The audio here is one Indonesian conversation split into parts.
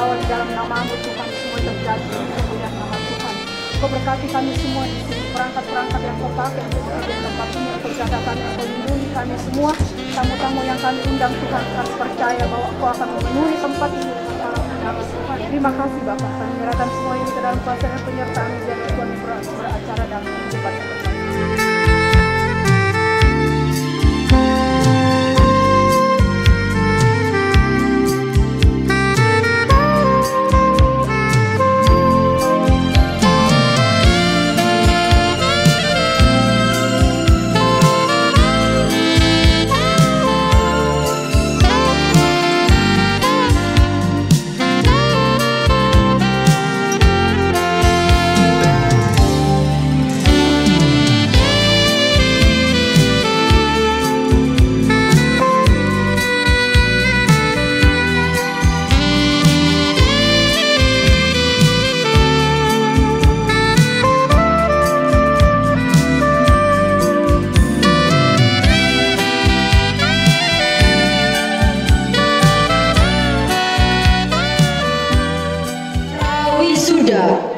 bawa di dalam nama-Mu Tuhan, semua terjadi kemuliaan nama Tuhan. Kau berkati kami semua di sini, perangkat-perangkat yang Kau pakai untuk di tempat ini, Kau jaga kami, Kau lindungi kami semua. Tamu-tamu yang kami undang Tuhan, kami percaya bahwa Kau akan memenuhi tempat ini dengan para Tuhan. Terima kasih Bapa, kami menyerahkan semua ini ke dalam kuasa dan penyertaan biar Tuhan beracara dalam kehidupan kami.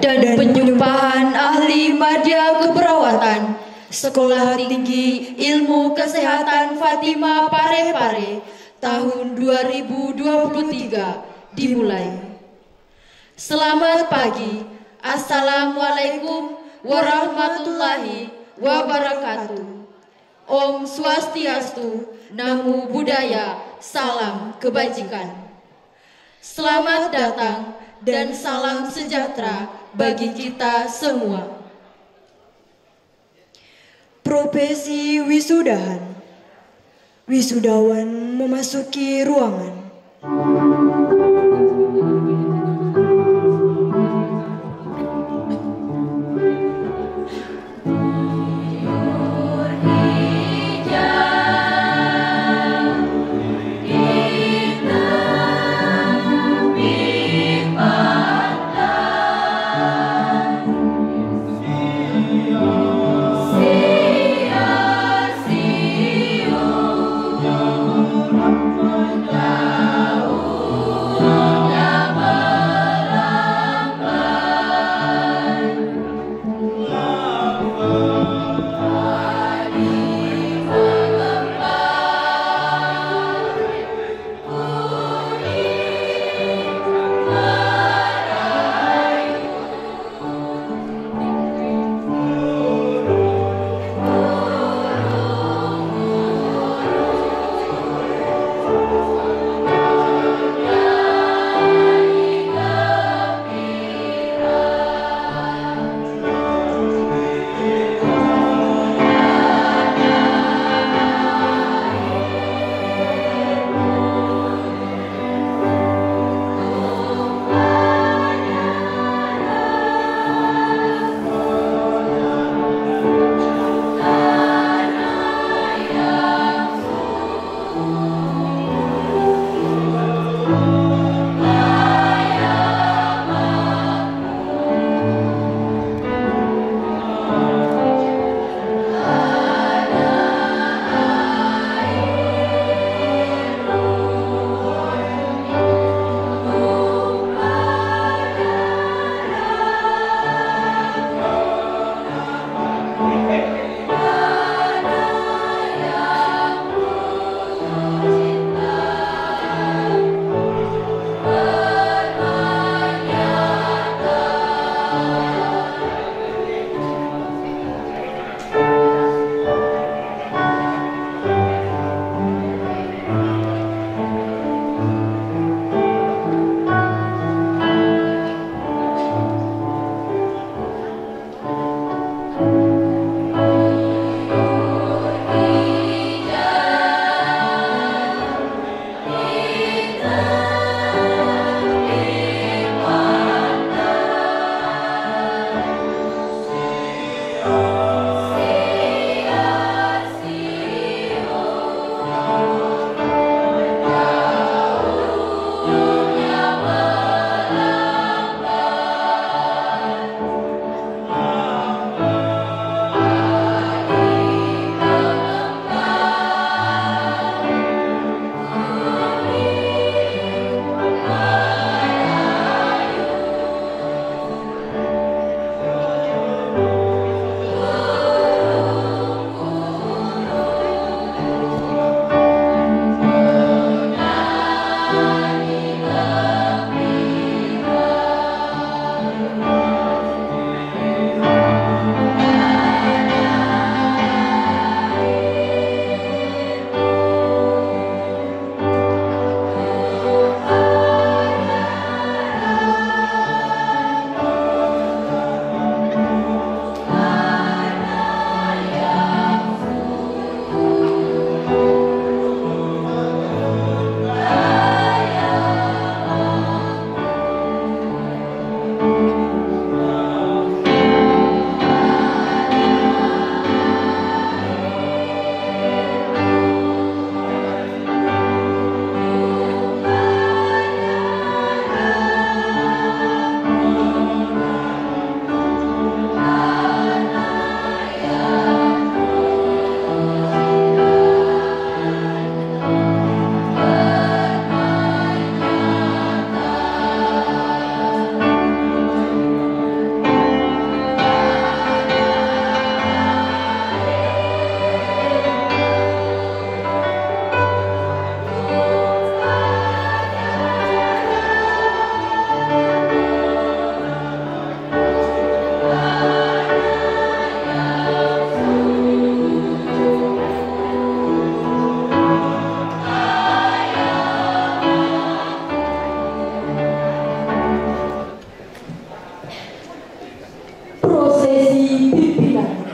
Dan penyumpahan ahli madya keperawatan Sekolah Tinggi Ilmu Kesehatan Fatima Parepare tahun 2023 dimulai. Selamat pagi. Assalamualaikum warahmatullahi wabarakatuh. Om Swastiastu, Namo Buddhaya, salam kebajikan. Selamat datang dan salam sejahtera bagi kita semua. Profesi wisudahan. Wisudawan memasuki ruangan. Tahu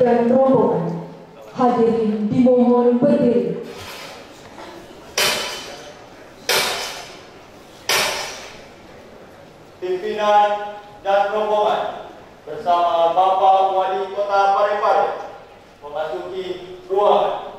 dan rombongan. Hadirin dimohon berdiri. Pimpinan dan rombongan bersama Bapak Wali Kota Parepare memasuki ruangan.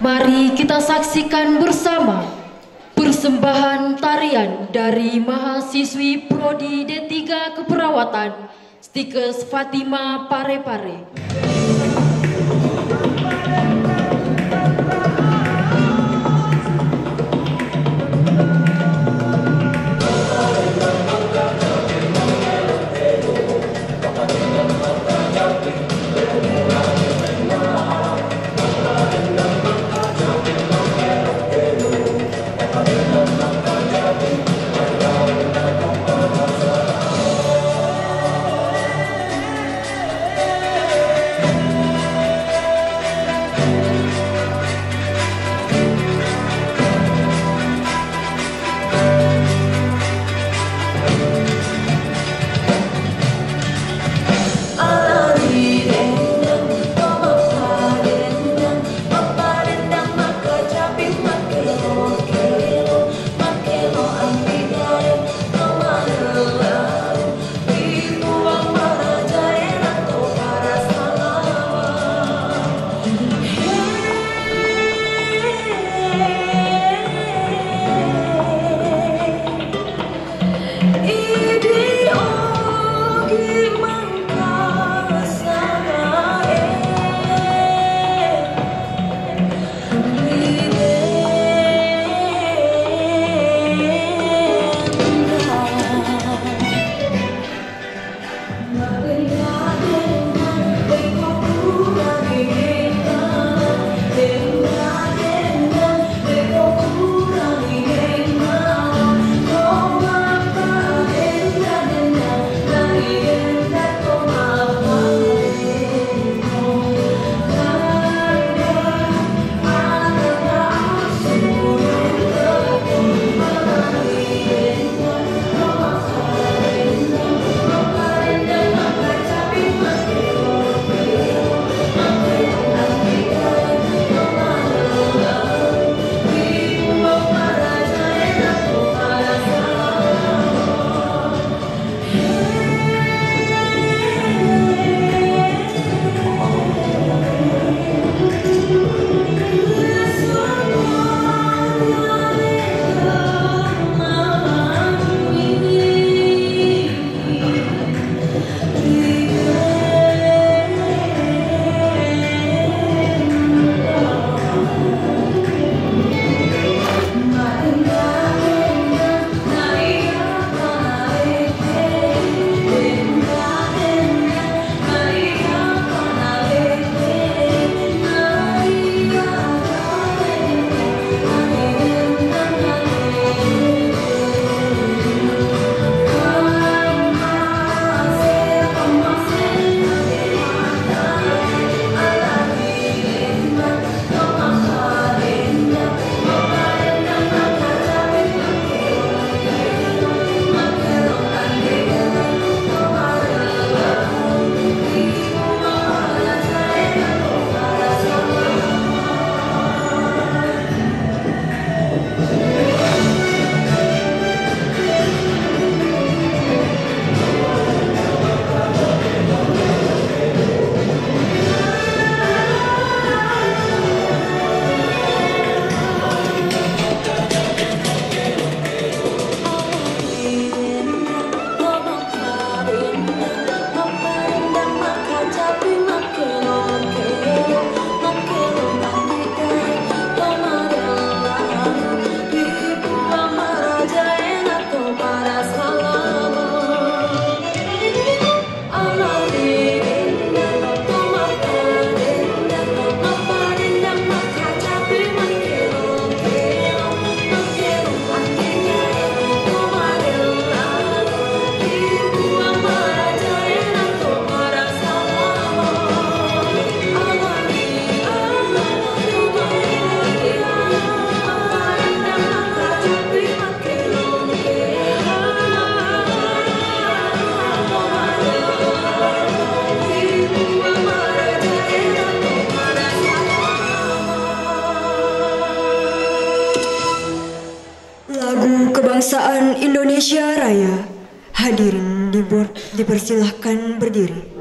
Mari kita saksikan bersama persembahan tarian dari mahasiswi Prodi D3 Keperawatan Stikes Fatima Parepare. Indonesia Raya. Hadirin dipersilahkan berdiri.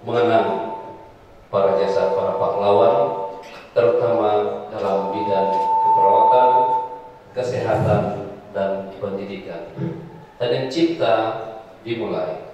Mengenang para jasa para pahlawan, terutama dalam bidang keperawatan, kesehatan, dan pendidikan. Tandem Cipta dimulai.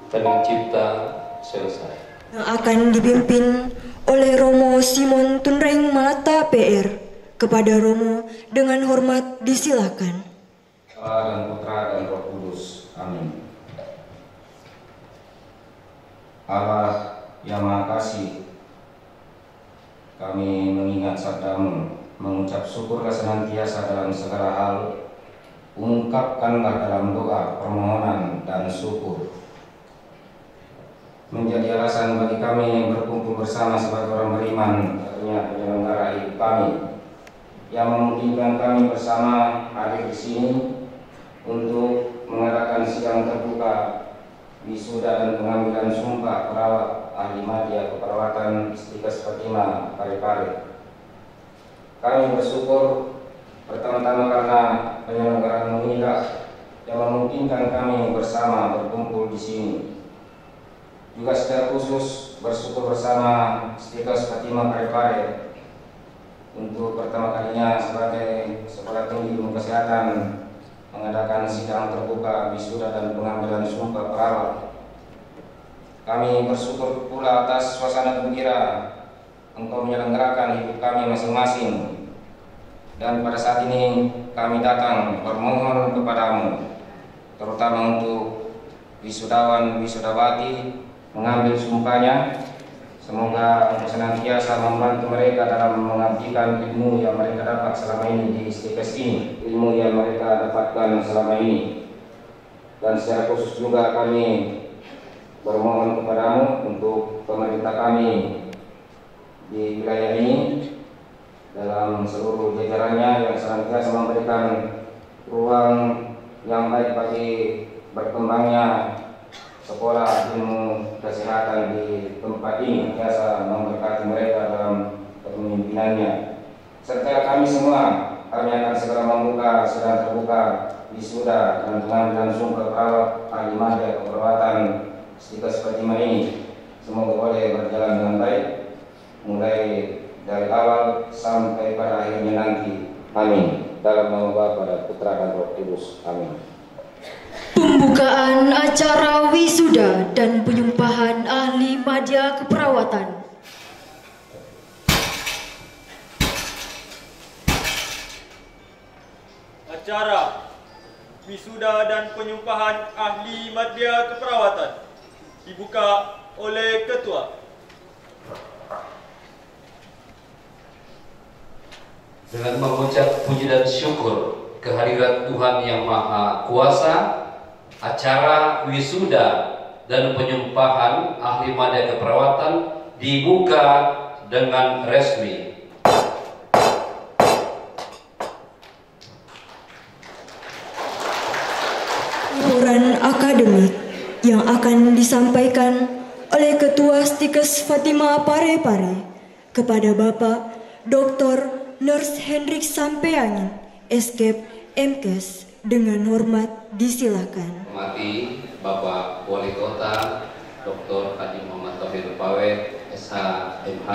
Tandem Cipta selesai. Yang akan dipimpin oleh Romo Simon Tunreng Malata PR. Kepada Romo dengan hormat disilakan. Allah dan Putra dan Roh Kudus. Amin. Allah yang Maha Kasih, kami mengingat sabdamu, mengucap syukurlah senantiasa dalam segala hal, ungkapkanlah dalam doa, permohonan, dan syukur. Menjadi alasan bagi kami berkumpul bersama sebagai orang beriman, tentunya penyelenggara hidup kami, yang memungkinkan kami bersama hadir di sini untuk mengadakan sidang terbuka wisuda dan pengambilan sumpah perawat ahli media keperawatan Istiqas Fatima Parepare. Kami bersyukur pertama-tama karena penyelenggaraan inilah yang memungkinkan kami bersama berkumpul di sini. Juga secara khusus bersyukur bersama Istiqas Fatima Parepare untuk pertama kalinya sebagai Sekolah Tinggi Ilmu Kesehatan mengadakan sidang terbuka wisuda dan pengambilan sumpah perawat. Kami bersyukur pula atas suasana gembira Engkau menyelenggarakan hidup kami masing-masing, dan pada saat ini kami datang bermohon kepadamu, terutama untuk wisudawan wisudawati mengambil sumpahnya, Semoga untuk senantiasa membantu mereka dalam mengabdikan ilmu yang mereka dapat selama ini di STKS ini, ilmu yang mereka dapatkan selama ini. Dan secara khusus juga kami bermohon kepadamu untuk pemerintah kami di wilayah ini dalam seluruh jajarannya yang senantiasa memberikan ruang yang baik bagi berkembangnya sekolah ilmu kesehatan di tempat ini, biasa memberkati mereka dalam kepemimpinannya. Serta kami semua, kami akan segera membuka sedang terbuka wisuda dan langsung ke perawat ahli media keperawatan STKS Fatimah ini. Semoga boleh berjalan dengan baik, mulai dari awal sampai pada akhirnya nanti. Amin. Dalam nama Bapa dan Putra dan Roh Kudus. Amin. Pembukaan acara wisuda dan penyumpahan ahli media keperawatan. Acara wisuda dan penyumpahan ahli media keperawatan dibuka oleh Ketua. Dengan mengucap puji dan syukur kehadirat Tuhan Yang Maha Kuasa, acara wisuda dan penyumpahan ahli media keperawatan dibuka dengan resmi. Laporan akademik yang akan disampaikan oleh Ketua STKS Fatimah Parepare kepada Bapak Dr. Nurse Hendrik Sampeangin, Eskep MKes, dengan hormat disilakan. Hormati Bapak Wali Kota Dr. Haji Muhammad Taufik Pawet, SH.MH,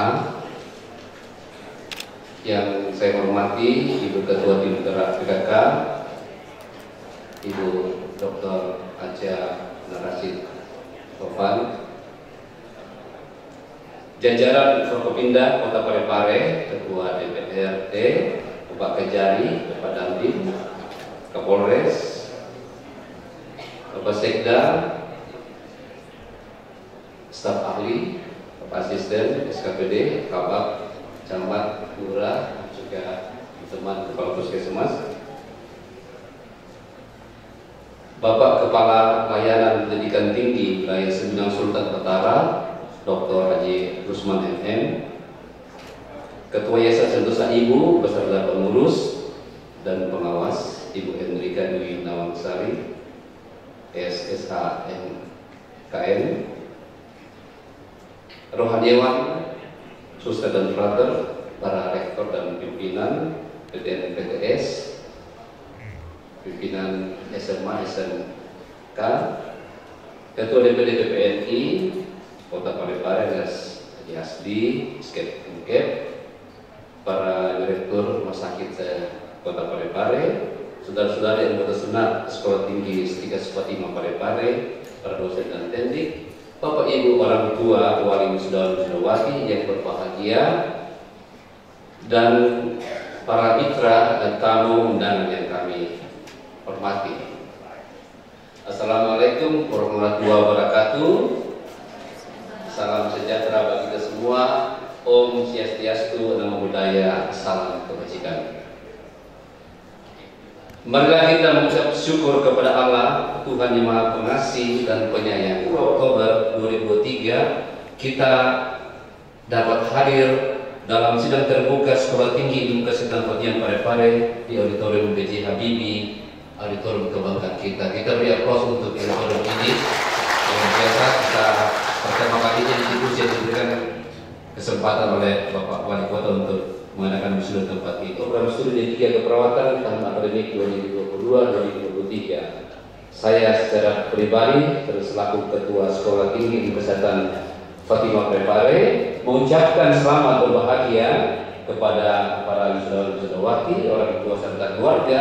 yang saya hormati Ibu Ketua Tim Gerak PKK, Ibu Dr. Aja Narasid Sofan, jajaran Forkopimda Kota Parepare, Ketua DPRD, Bapak Kejari, Bapak Dandim, Kapolres, Bapak Sekda, staf ahli, Bapak Asisten, SKPD, Kabak, Camat, Lurah, juga teman Kepala Puskesmas, Bapak Kepala Layanan Pendidikan Tinggi Wilayah Sembilan Sultan Utara, Dr. Haji Rusman MM, Ketua Yayasan Sentosa Ibu beserta pengurus dan pengawas Ibu Hendrika Dwi Nawangsari, SSHMKN, Rohaniawan, Suster dan Frater, para rektor dan pimpinan PTN PTS, pimpinan SMA SMK, Ketua DPD DPNI Kota Parepare, Haji Hasdi, Skep MKep, para direktur Rumah Sakit Kota Parepare, saudara-saudari anggota Senat Sekolah Tinggi STKS Fatimah Parepare, para dosen dan teknik, Bapak Ibu orang tua, wali wisuda wisudawati yang berbahagia, dan para mitra dan tamu undangan yang kami hormati. Assalamualaikum warahmatullahi wabarakatuh. Salam sejahtera bagi kita semua. Om Swastiastu, Namo Buddhaya, salam kebajikan. Marilah kita mengucap syukur kepada Allah, Tuhan Yang Maha Pengasih dan Penyayang. Oktober 2003 kita dapat hadir dalam sidang terbuka Sekolah Tinggi Ilmu Kesehatan Fatimah Parepare di Auditorium B.J. Habibie, auditorium kebanggaan kita. Kita beri aplaus untuk auditorium ini. Yang biasa kita pertama kalinya di situ saya diberikan kesempatan oleh Bapak Wali Kota untuk mengadakan wisuda tempat ini. Program studi D3 Keperawatan tahun akademik 2022-2023. Saya secara pribadi selaku Ketua Sekolah Tinggi Ilmu Kesehatan Fatimah Parepare mengucapkan selamat berbahagia kepada para wisuda-wisudawati, orang tua serta keluarga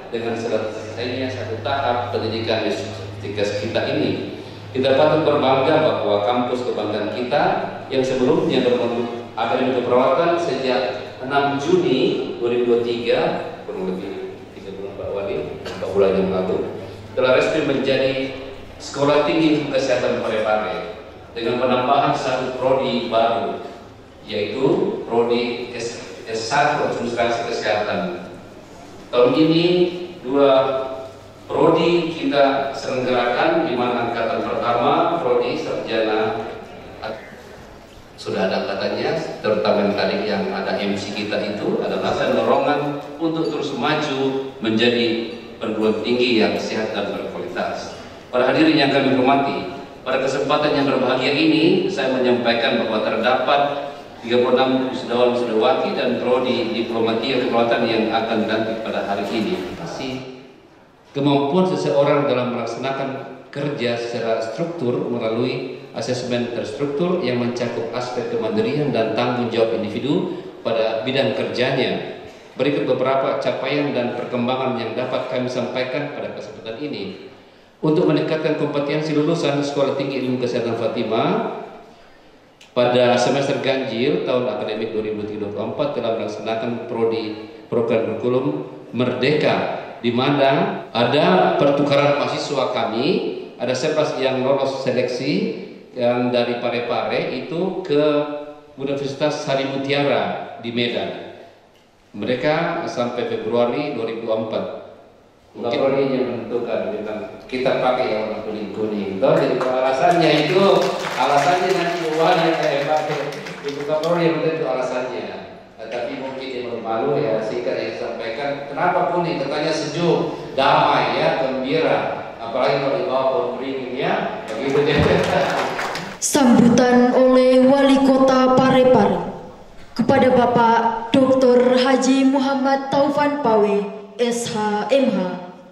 dengan selesainya satu tahap pendidikan di STKS kita ini. Kita patut berbangga bahwa kampus kebanggaan kita yang sebelumnya berbentuk akademi keperawatan sejak 6 Juni 2023, kurang lebih 3 bulan Pak Wali, 4 bulan yang lalu, telah resmi menjadi Sekolah Tinggi Ilmu Kesehatan Parepare. dengan penambahan satu prodi baru, yaitu prodi S1 Administrasi Kesehatan. Tahun ini 2 prodi kita selenggarakan, di mana angkatan pertama prodi sarjana sudah ada katanya, terutama yang tadi yang ada MC kita itu adalah dorongan untuk terus maju menjadi perguruan tinggi yang sehat dan berkualitas. Para hadirin yang kami hormati, pada kesempatan yang berbahagia ini saya menyampaikan bahwa terdapat 36 wisudawan wisudawati dan prodi diplomatika keperawatan yang akan dilantik pada hari ini. Kemampuan seseorang dalam melaksanakan kerja secara struktur melalui asesmen terstruktur yang mencakup aspek kemandirian dan tanggung jawab individu pada bidang kerjanya. Berikut beberapa capaian dan perkembangan yang dapat kami sampaikan pada kesempatan ini. Untuk meningkatkan kompetensi lulusan Sekolah Tinggi Ilmu Kesehatan Fatimah, pada semester ganjil tahun akademik 2023-2024 telah melaksanakan prodi program kurikulum Merdeka, di mana ada pertukaran mahasiswa kami, ada 11 yang lolos seleksi yang dari Parepare itu ke Universitas Harimutiara di Medan. Mereka sampai Februari 2024. Mungkin prodinya menentukan kita pakai yang warna kuning-kuning. Jadi alasannya nanti warna kayak pakai itu prodi yang itu alasannya. Tapi mungkin dia malu ya, singkat yang disampaikan. Kenapa kuning? Katanya sejuk, damai ya, gembira. Apalagi kalau dibawa pohon beringin ya, begitu deh. Sambutan oleh Wali Kota Parepare kepada Bapak Dr. Haji Muhammad Taufan Pawe, SH.MH,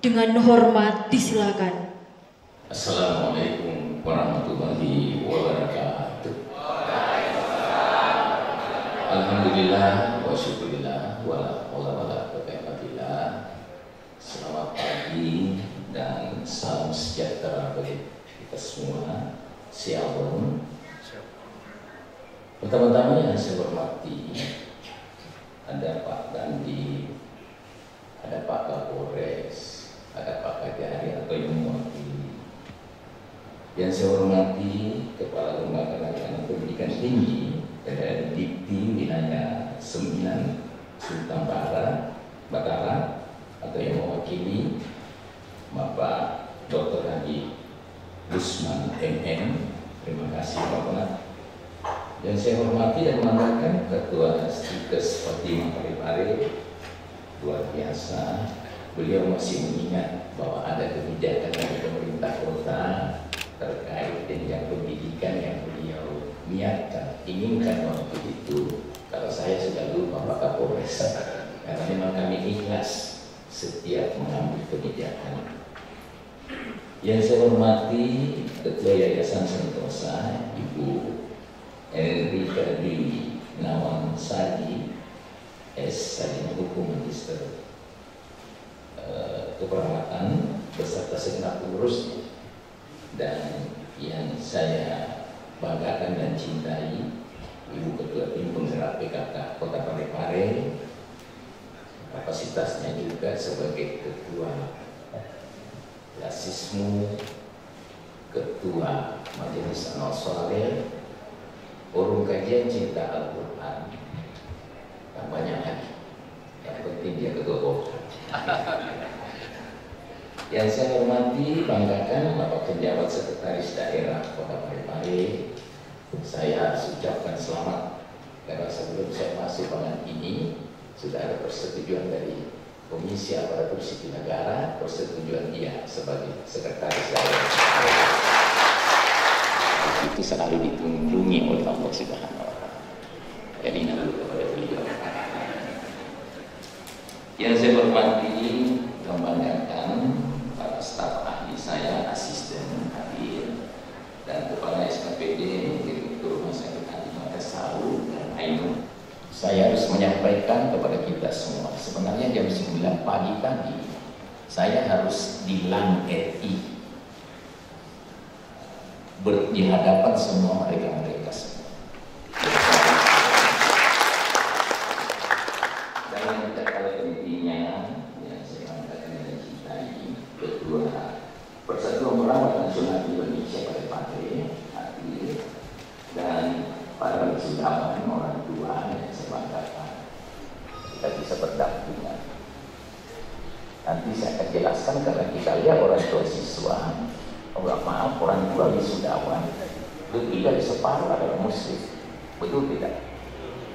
dengan hormat disilakan. Assalamualaikum warahmatullahi wabarakatuh. Alhamdulillah wa syukurillah wa la quwwata. Selamat pagi dan salam sejahtera bagi kita semua. Shalom. Pertama-tama yang saya hormati, ada Pak Dandi, ada Pak Kapolres, ada Pak Kajari atau yang mewakili. Yang saya hormati Kepala Lembaga Layanan Pendidikan Tinggi dari Dikti Wilayah 9 Sultan Batara atau yang mewakili Bapak Dr. Haji Usman MM, terima kasih Bapak. Yang saya hormati dan membanggakan Ketua Stikes Fatimah Parepare, luar biasa. Beliau masih mengingat bahwa ada kebijakan dari pemerintah kota terkait dengan pendidikan yang beliau niatkan, inginkan waktu itu. Kalau saya sudah lupa Pak Kapolres, karena memang kami ikhlas setiap mengambil kebijakan. Yang saya hormati Ketua Yayasan Sentosa, Ibu Enrika Dwi Nawang Sadi, Sarjana Hukum Magister Keperawatan beserta segenap pengurusnya, dan yang saya banggakan dan cintai Ibu Ketua Tim Penggerak PKK Kota Parepare, kapasitasnya juga sebagai Ketua Lasismu, Ketua Majelis Amal Soleh, Forum Kajian Cinta Al-Quran, dan banyak lagi. Yang penting dia Ketua Bogor. Yang saya hormati, banggakan Bapak Penjabat Sekretaris Daerah Kota Parepare, saya harus ucapkan selamat karena sebelum saya masuk pangan ini sudah ada persetujuan dari Komisi Aparatur Sipil Negara, persetujuan dia sebagai Sekretaris Daerah. Itu selalu ditunggangi oleh Allah Subhanahu wa Ta'ala. Jadi nabi kepada beliau. Yang saya hormati, membanggakan para staf ahli saya, asisten hadir, dan kepala SKPD, Direktur Rumah Sakit Hati Makassau dan Ainun. Saya harus menyampaikan kepada kita semua, sebenarnya jam 9 pagi tadi saya harus di LAN RI di hadapan semua mereka semua. Dan yang kita kalah intinya, yang saya banggakan dan cintai, Ketua Persatuan Perawat Nasional Indonesia Parepare hadir, Nanti saya akan jelaskan karena kita lihat orang tua siswa, orang tua wisudawan, lebih dari separuh adalah muslim. Betul tidak?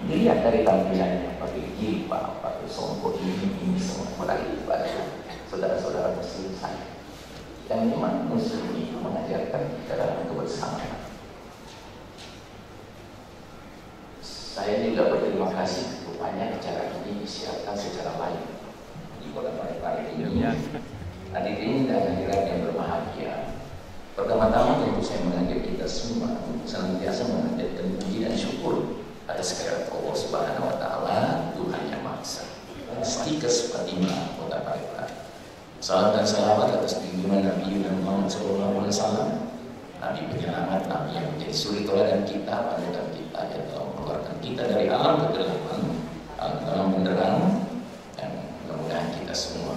Dilihat dari tampilannya, pakai jilbab, pakai songkok ini semua melalui pada saudara-saudara muslim saya. Dan memang muslim itu mengajarkan kita dalam kebersamaan. Saya juga berterima kasih rupanya acara ini disiarkan secara live di Kota Parepare ini. Hadirin dan hadirat yang berbahagia. Pertama-tama tentu saya mengajak kita semua untuk senantiasa mengajarkan puji dan syukur atas kehadirat Allah Subhanahu wa Ta'ala, Tuhan Yang Maha Esa. Stikes Fatimah Kota Parepare. Salam dan selamat atas junjungan Nabi Muhammad SAW, Nabi penyelamat, Nabi yang menjadi suri teladan kita, panutan kita, yang telah mengeluarkan kita dari alam kegelapan, alam benderang, dan mudah-mudahan kita semua,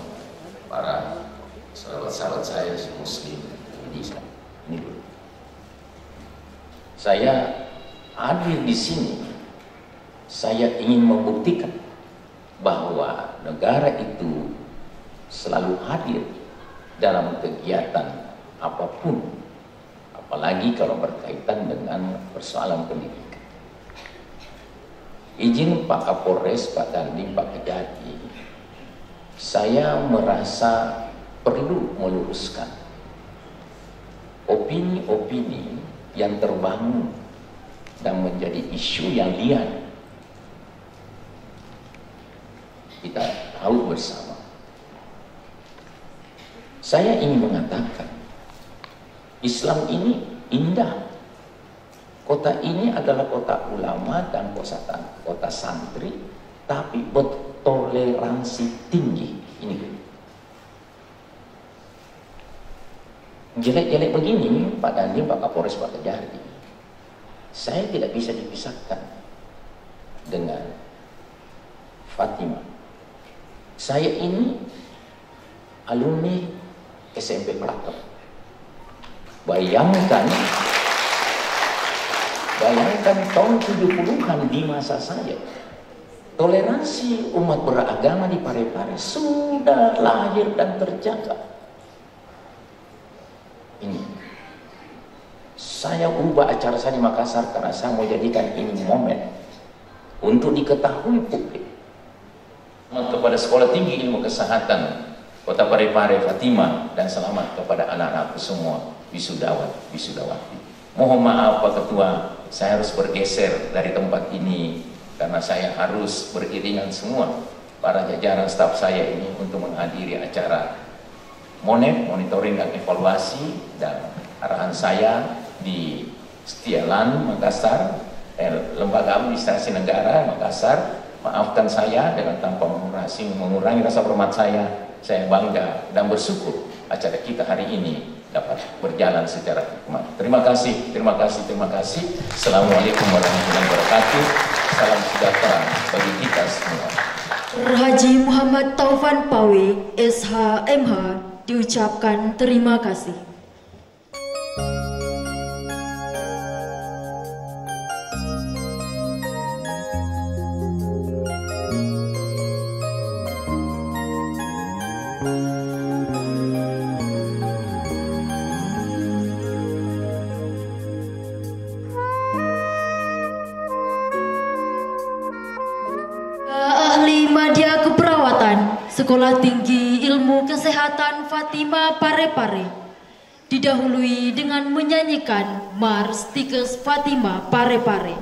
para sahabat-sahabat saya Muslim Indonesia. Ini dulu. Saya hadir di sini. Saya ingin membuktikan bahwa negara itu selalu hadir dalam kegiatan apapun, apalagi kalau berkaitan dengan persoalan pendidikan. Izin Pak Kapolres, Pak Dandim, Pak Kejati, saya merasa perlu meluruskan opini-opini yang terbangun dan menjadi isu yang liar. Kita tahu bersama. Saya ingin mengatakan, Islam ini indah. Kota ini adalah kota ulama dan kota santri, tapi bertoleransi tinggi. Ini jelek-jelek begini, Pak Dandim, Pak Kapolres, Pak Kejati, saya tidak bisa dipisahkan dengan Fatimah. Saya ini alumni SMP Pelaton. Bayangkan tahun 70-an di masa saya, toleransi umat beragama di Parepare sudah lahir dan terjaga. Ini saya ubah acara saya di Makassar karena saya mau jadikan ini momen untuk diketahui publik. Kepada Sekolah Tinggi Ilmu Kesehatan Kota Parepare Fatimah, dan selamat kepada anak-anakku semua, wisudawan, wisudawati. Mohon maaf Pak Ketua, saya harus bergeser dari tempat ini karena saya harus beriringan semua para jajaran staf saya ini untuk menghadiri acara MONEP, monitoring dan evaluasi, dan arahan saya di Setialan, Makassar, Lembaga Administrasi Negara, Makassar. Maafkan saya dengan tanpa mengurangi rasa hormat saya. Saya bangga dan bersyukur acara kita hari ini dapat berjalan secara hikmat. Terima kasih, terima kasih, terima kasih. Assalamualaikum warahmatullahi wabarakatuh. Salam sejahtera bagi kita semua. Haji Muhammad Taufan Pawe, SH.MH, diucapkan terima kasih. Ahli Madya Keperawatan Sekolah Tinggi Ilmu Kesehatan Fatimah Parepare didahului dengan menyanyikan Mars Stikes Fatimah Parepare.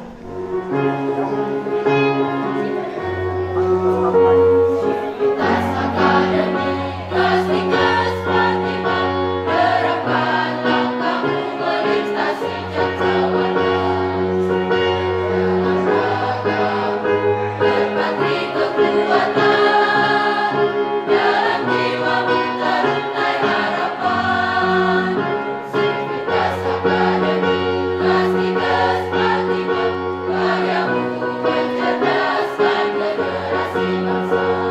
Karyamu mencerdaskan generasi bangsa.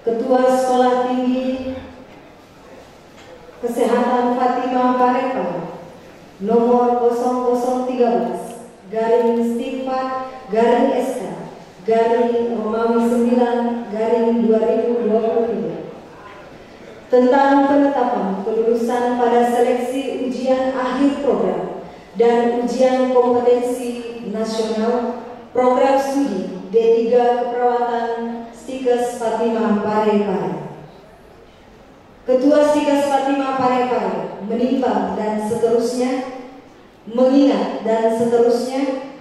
Ketua Sekolah Tinggi Kesehatan Fatimah Parepare nomor 00-SK/SK/Romawi 9/2023 tentang penetapan kelulusan pada seleksi ujian akhir program dan ujian kompetensi nasional program studi D3 Keperawatan Stikes Fatimah Parepare. Ketua Stikes Fatimah Parepare menimbang dan seterusnya, mengingat dan seterusnya,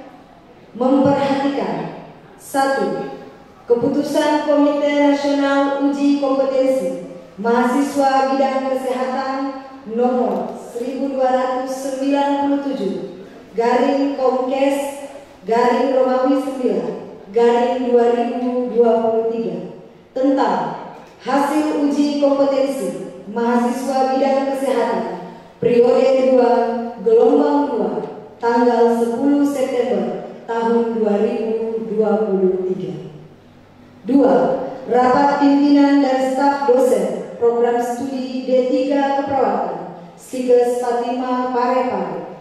memperhatikan 1. Keputusan Komite Nasional Uji Kompetensi Mahasiswa Bidang Kesehatan nomor 1297/Komkes/Romawi 9/2023 tentang hasil uji kompetensi mahasiswa bidang kesehatan periode 2 gelombang 2 tanggal 10 September tahun 2023. 2. Rapat pimpinan dan staf dosen program studi D3 Keperawatan Stikes Fatimah Parepare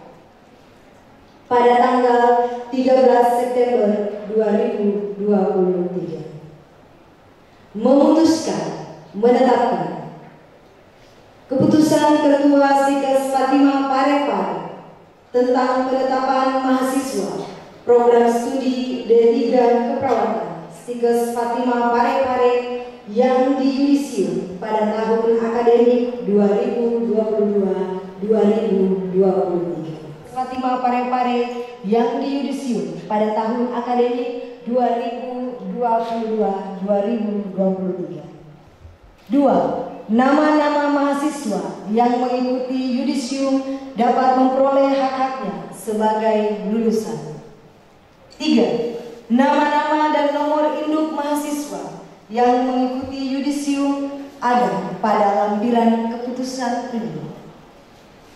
pada tanggal 13 September 2023 memutuskan menetapkan keputusan Ketua Stikes Fatimah Parepare tentang penetapan mahasiswa program studi D3 Keperawatan Stikes Fatimah Parepare yang diyudisium pada tahun akademik 2022-2023. Fatimah Parepare yang diyudisium pada tahun akademik 2022-2023. 2. Nama-nama mahasiswa yang mengikuti yudisium dapat memperoleh hak-haknya sebagai lulusan. 3. Nama-nama dan nomor induk mahasiswa yang mengikuti yudisium ada pada lampiran keputusan ini.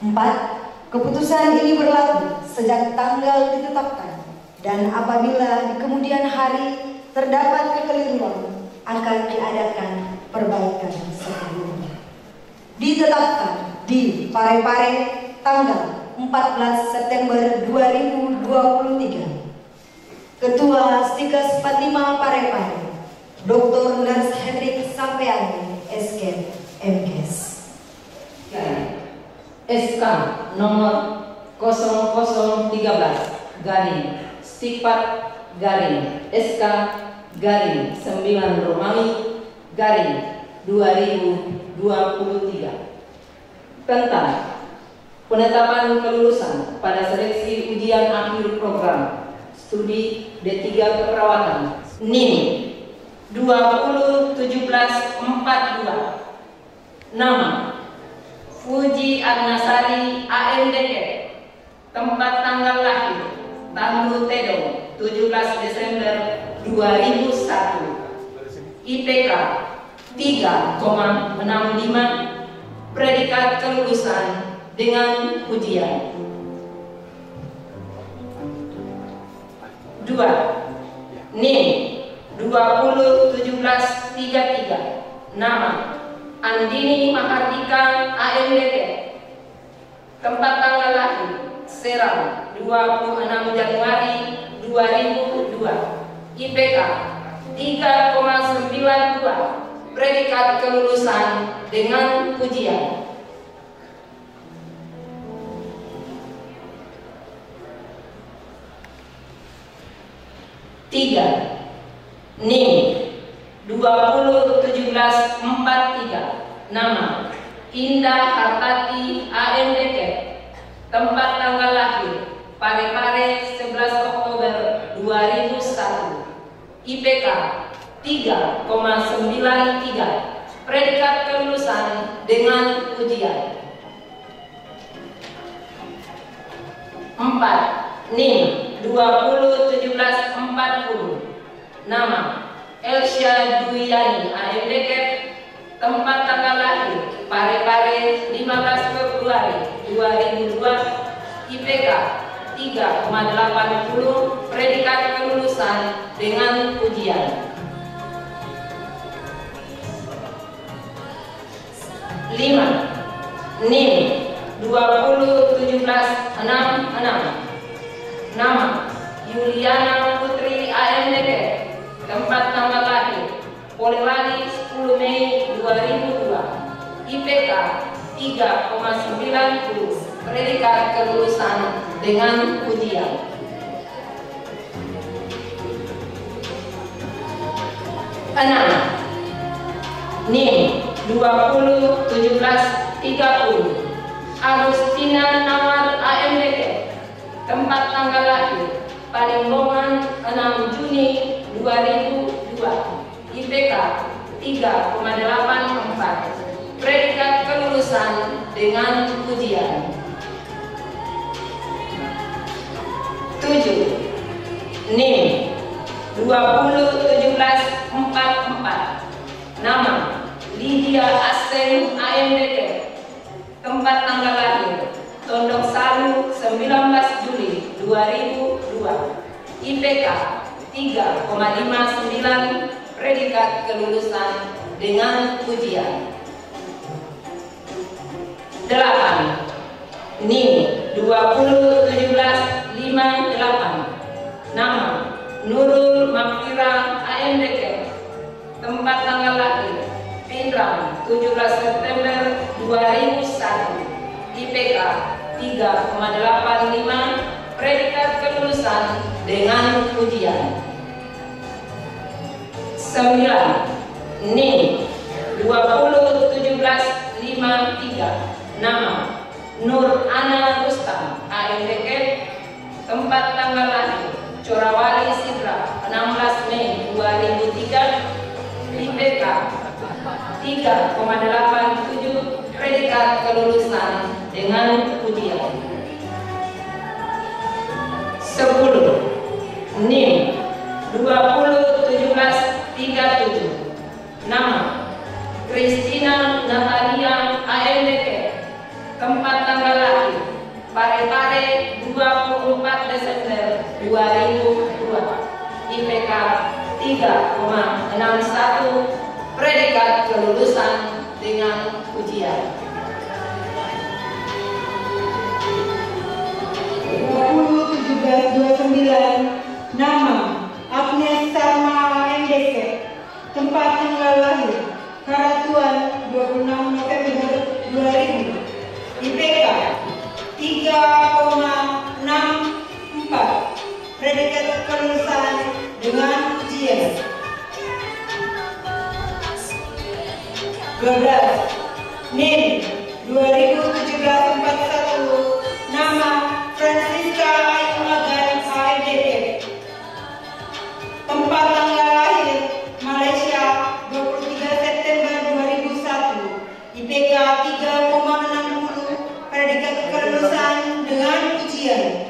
4. Keputusan ini berlaku sejak tanggal ditetapkan dan apabila di kemudian hari terdapat kekeliruan akan diadakan perbaikan sebelumnya. Ditetapkan di Parepare tanggal 14 September 2023. Ketua Stikes Fatimah Parepare Dr. Nurse Hendrik Sampeani, SK, MKes. SK nomor 0013 SK 9 Romawi 2023 tentang penetapan kelulusan pada seleksi ujian akhir program studi D3 Keperawatan NIM 2017-42. Nama Fuji Agnasari AMDK. Tempat tanggal lahir Tambu Tedo 17 Desember 2001. IPK 3,65. Predikat kelulusan dengan ujian. 2. NIM 2017-33. Nama Andini Mahardika AMDK. Tempat tanggal lahir Serang 26 Januari 2002. IPK 3,92. Predikat kelulusan dengan ujian. 3. NIM 2017-43. Nama Indah Hartati AMDK. Tempat tanggal lahir Parepare 11 Oktober 2001. IPK 3,93. Predikat kelulusan dengan ujian. 4. NIM 2017-40. Nama Elsya Duyani AMDK. Tempat tanggal lahir Parepare 15 Februari 2002. IPK 3,80. Predikat kelulusan dengan ujian. 5. NIM 201766. Nama Yuliana Putri AMDK. Tempat tanggal lahir Polewali 10 Mei 2002. IPK 3,90. Predikat kelulusan dengan ujian. 6. NIM 201730. Agustina Nawar AMDK. Tempat tanggal lahir Palimbongan 6 Juni 2002. IPK 3,84. Predikat kelulusan dengan ujian. 7. NIM 201744. Nama Lydia Aseng AMDK. Tempat tanggal lahir Tondok Salu 19 Juli 2002. IPK 3,59. Predikat kelulusan dengan ujian. 8. NIM 201758. Nama Nurul Makfira AMDK. Tempat tanggal lahir Pindrang 17 September 2001. IPK 3,85. Predikat kelulusan dengan ujian. 9. NIM 201753. Nama Nur Ana Rustam AMDK. Tempat tanggal lahir Corawali Sidra 16 Mei 2003. IPK 3,87. Predikat kelulusan dengan ujian. 10. NIM 201737. Nama Christina Natalia AMDK. Tempat tanggal lahir Parepare 24 Desember 2002. IPK 3,61. Predikat kelulusan dengan ujian. 201729. Nama Agnes Sarma AMDK. Tempat tanggal lahir Karatuan 26 November 2000. IPK 3,64. Predikat kelulusan dengan ujian. 12. NIM 201741. Nama Francisca Ayu Magan AMDK. Tempat tanggal lahir Malaysia 23 September 2001. IPK 3,60. Predikat kelulusan dengan ujian.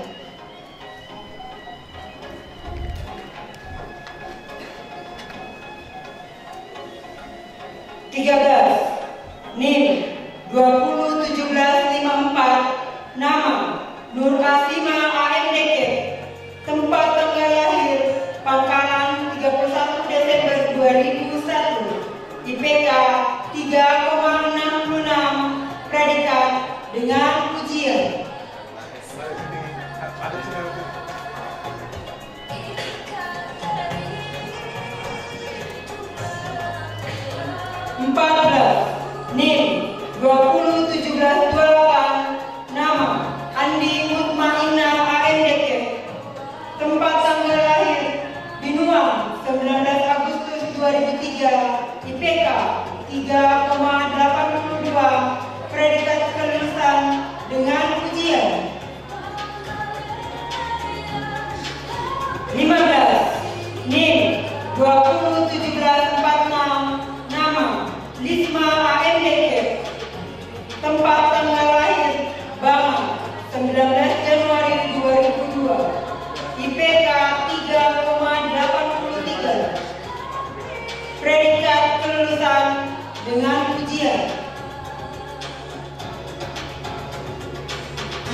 13. NIM 201754. Nama Nur Asima AMDK. Tempat tanggal lahir Pangkalan 31 Desember 2001. IPK 3,66. Predikat dengan ujian. 14. NIM 201728. Nama Andi Mutmainah AMDK. Tempat tanggal lahir Binuang 19 Agustus 2003. IPK 3,82. Predikat kelulusan dengan ujian. 15. NIM 201746. Nama Lisma AMDK. Tempat tanggal lahir Bama 19 Januari 2002. IPK 3,83. Predikat kelulusan dengan ujian.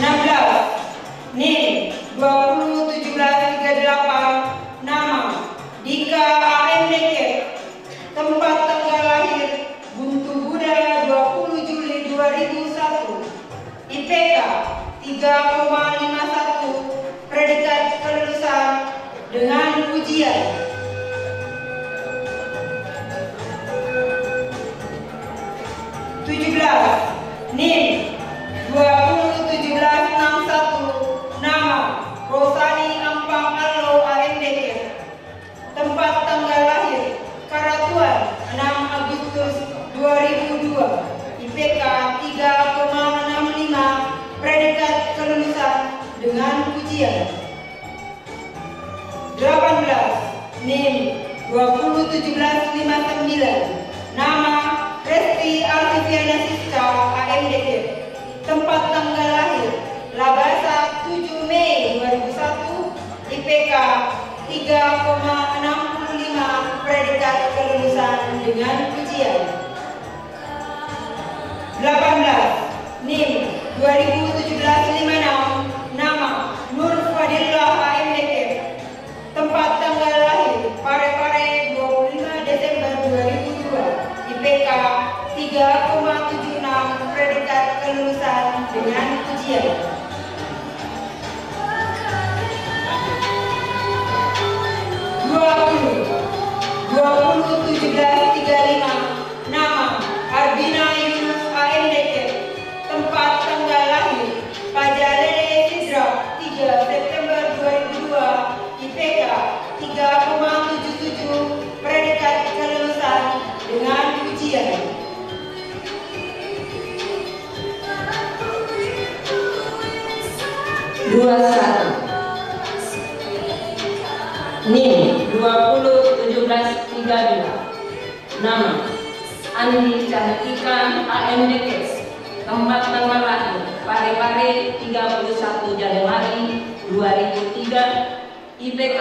16. 3,51 predikat kelulusan dengan ujian. NIM 201761, nama Rosani Ampang Allo AMDK, tempat tanggal lahir Karatuan 6 Agustus 2002, IPK 3,65, predikat kelulusan dengan ujian. 18 NIM 201759, nama Resti Alfiana Siska AMDK, tempat tanggal lahir Labasa 7 Mei 2001, IPK 3,65, predikat kelulusan dengan ujian. 18 NIM 201756, nama Nur Fadillah AMDK, tempat tanggal lahir Parepare 25 Desember 2002, IPK 3,76, predikat kelulusan dengan ujian. 201735, nama Arbina Yunus AMDK, tempat tanggal lahir Pajalele Sidra 3 September 2002, IPK 3,77, predikat kelulusan dengan ujian. 21 NIM 201732, nama Andi Cantika AMDK, tempat tanggal lahir Parepare 31 Januari 2003, IPK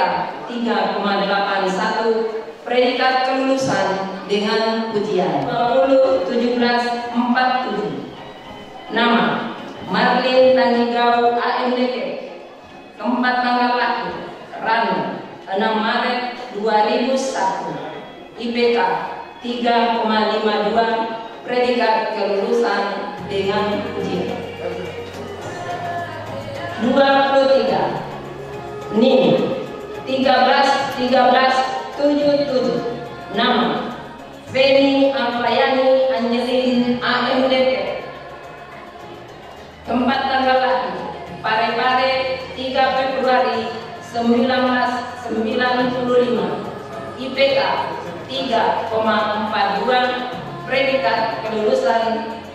3,81, predikat kelulusan dengan ujian. 201747, nama Marlin Tanigau AMDK, tempat tanggal lahir Ranu 6 Maret 2001, IPK 3,52, predikat kelulusan dengan ujian. 23 NIM 1377, nama Feni Alfayani Angelin AMDK, tempat tanggal lahir Parepare 3 Februari 1995, IPK 3,42, predikat kelulusan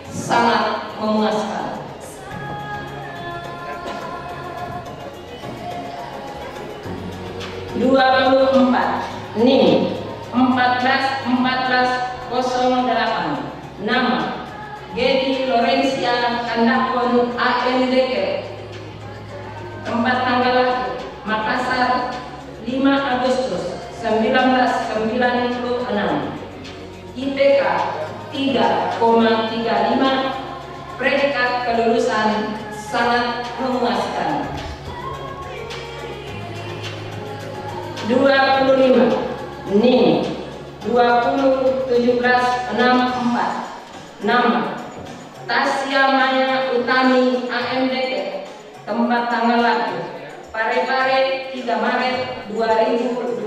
sangat memuaskan. 24 NIM 141408, nama Gedi Lorencia Kandakon AMDK, tempat tanggal lahir Makassar 5 Agustus 1996, IPK 3,35, predikat kelulusan sangat memuaskan. 25 NIM 201764, nama Tasya Maya Utami AMDK, tempat tanggal lahir Parepare 3 Maret 2002.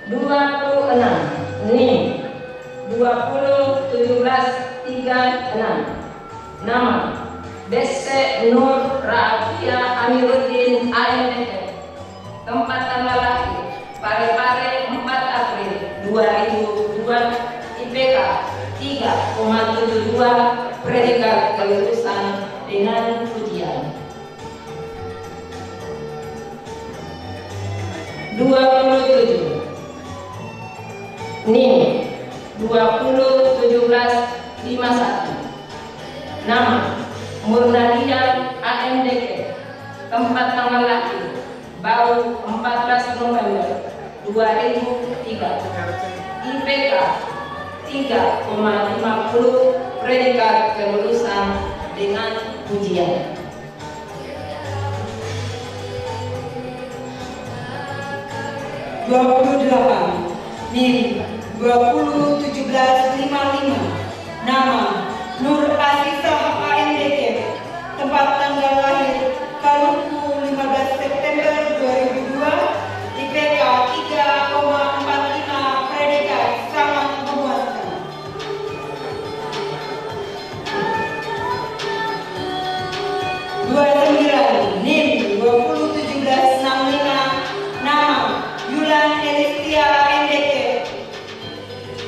26 NIM 201736, nama Bese Nur Rafia Amiruddin AMDK, tempat tanggal lahir Parepare 4 April 2002, IPK 3,72, predikat kelulusan dengan ujian. 27 NIM 201751, nama Murnadia AMDK, tempat tanggal lahir Bau 14 November 2003, IPK 3,50, predikat kelulusan dengan ujian. 28 NIM 201755, nama Nur Asisah AMDK, tempat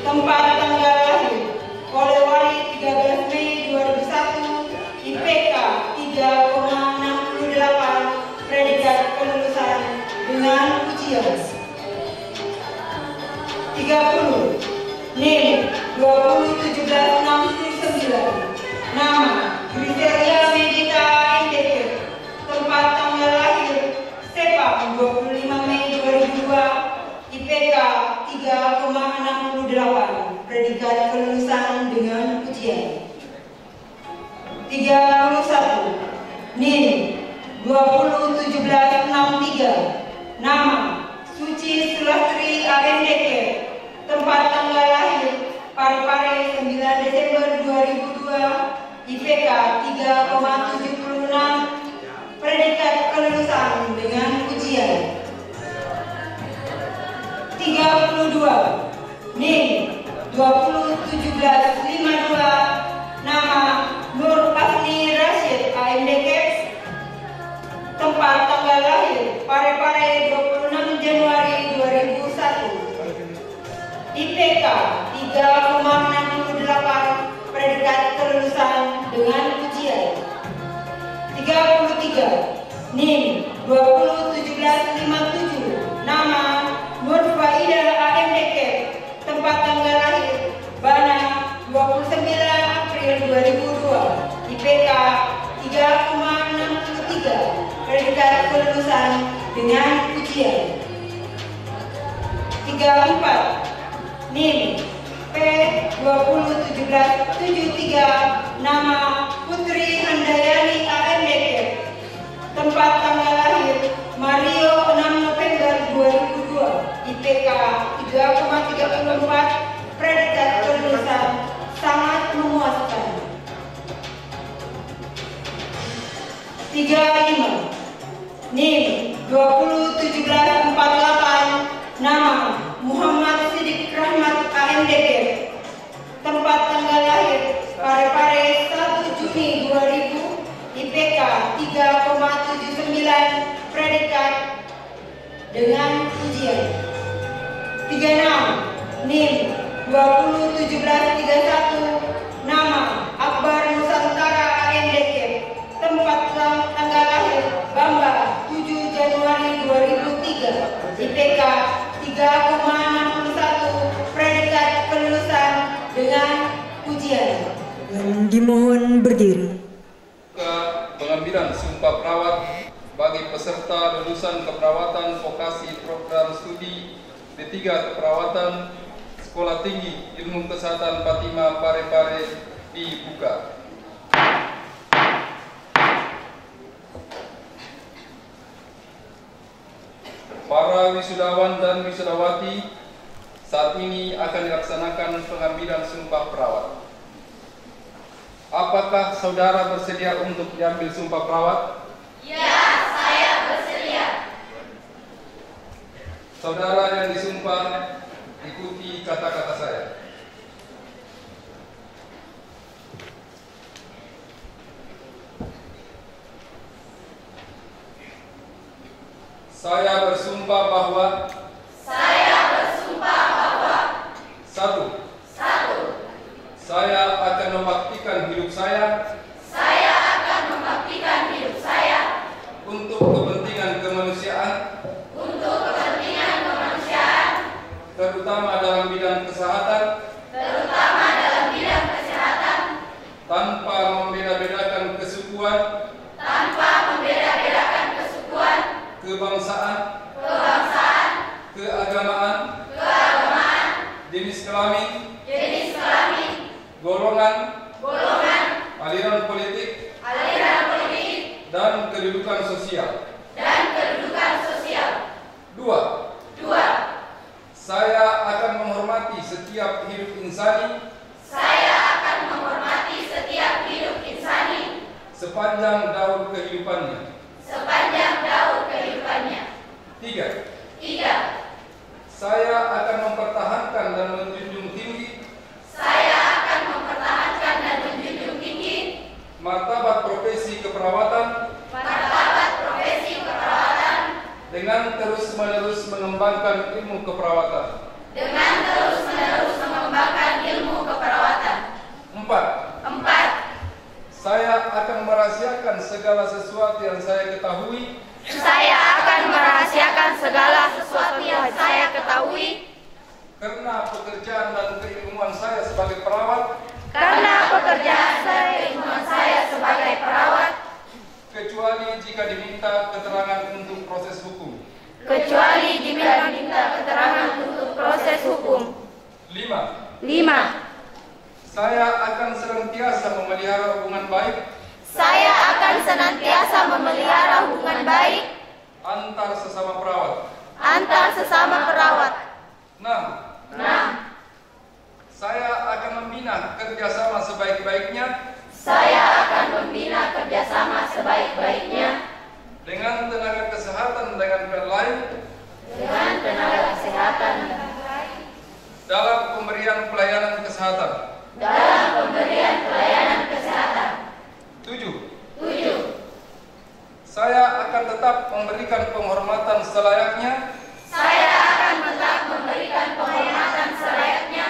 tempat tanggal lahir oleh wali 13 Mei 2001, IPK 3,68, predikat kelulusan dengan ujian. 30. NIM 201769. Nama Kriteria Medika NDK. Tempat tanggal lahir Sepang 25 Mei 2002, IPK 3,68, predikat kelulusan dengan ujian. 31. NIM 201763. Nama Suci Sulastri AMDK. Tempat tanggal lahir Parepare 9 Desember 2002, IPK 3,76, predikat kelulusan dengan ujian. 32. NIM 201752. Nama Nur Afni Rashid AMDK. Tempat tanggal lahir Parepare 26 Januari 2001, IPK 3,68, predikat kelulusan dengan ujian. 33. NIM 201757. Nama Nur Faida AMDK. Tempat tanggal lahir Bana 29 April 2002, IPK 3,63, predikat kelulusan dengan ujian. 34. NIM P201773. Nama Putri Handayani AMDK. Tempat tanggal lahir Mario 6 November 2002, IPK 3,34, predikat kelulusan sangat memuaskan. 35. NIM 201748. Nama Muhammad Siddiq Rahmat AMDK. Tempat tanggal lahir Parepare 1 Juni 2000, IPK 3,79, predikat dengan ujian. 36. NIM 201731. Nama Akbar Nusantara AMDK. Tempat tanggal lahir Bamba 7 Januari 2003, IPK 3,61, predikat kelulusan dengan ujian. Dan dimohon berdiri. Pengambilan sumpah perawat bagi peserta lulusan keperawatan vokasi program studi D3 Keperawatan Sekolah Tinggi Ilmu Kesehatan Fatima Parepare dibuka. Para wisudawan dan wisudawati, saat ini akan dilaksanakan pengambilan sumpah perawat. Apakah saudara bersedia untuk diambil sumpah perawat? Ya, saya bersedia. Saudara yang disumpah, ikuti kata-kata saya. Saya bersumpah bahwa 1. Saya akan membaktikan hidup saya untuk kepentingan kemanusiaan, terutama dalam bidang kesehatan, tanpa membeda-bedakan kesukuan, kebangsaan, keagamaan, jenis kelamin, golongan, aliran politik, dan kedudukan sosial. 2. Saya akan menghormati setiap hidup insani sepanjang daur kehidupannya. 3. Saya akan mempertahankan dan menjunjung tinggi martabat profesi keperawatan dengan terus-menerus mengembangkan ilmu keperawatan. Saya akan senantiasa memelihara hubungan baik. Saya akan senantiasa memelihara hubungan baik antar sesama perawat. antar sesama perawat. 6. Saya akan membina kerjasama sebaik-baiknya. Saya akan membina kerjasama sebaik-baiknya dengan tenaga kesehatan dengan pihak lain. Dengan tenaga kesehatan dalam pemberian pelayanan kesehatan. dalam pemberian pelayanan kesehatan. 7. 7. Saya akan tetap memberikan penghormatan selayaknya. Saya akan tetap memberikan penghormatan selayaknya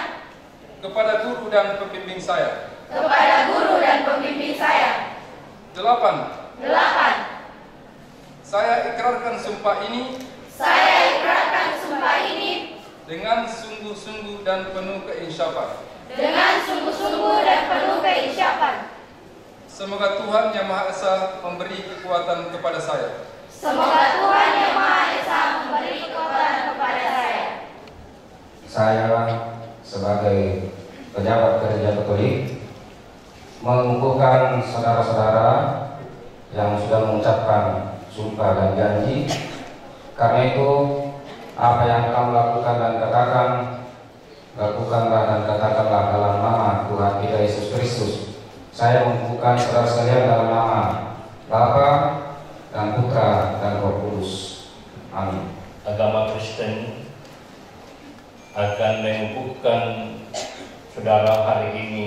kepada guru dan pembimbing saya. kepada guru dan pembimbing saya. 8. Saya ikrarkan sumpah ini. Saya ikrarkan sumpah ini dengan sungguh-sungguh dan penuh keinsyafan. dengan sungguh-sungguh dan penuh keinsyapan. Semoga Tuhan Yang Maha Esa memberi kekuatan kepada saya. Semoga Tuhan Yang Maha Esa memberi kekuatan kepada saya. Saya sebagai pejabat gereja Katolik mengukuhkan saudara-saudara yang sudah mengucapkan sumpah dan janji. Karena itu, apa yang kamu lakukan dan katakan, lakukanlah dan katakanlah dalam nama Tuhan kita Yesus Kristus. Saya mengukuhkan saudara sekalian dalam nama Bapa dan Putra dan Roh Kudus. Amin. Agama Kristen akan mengukuhkan saudara hari ini.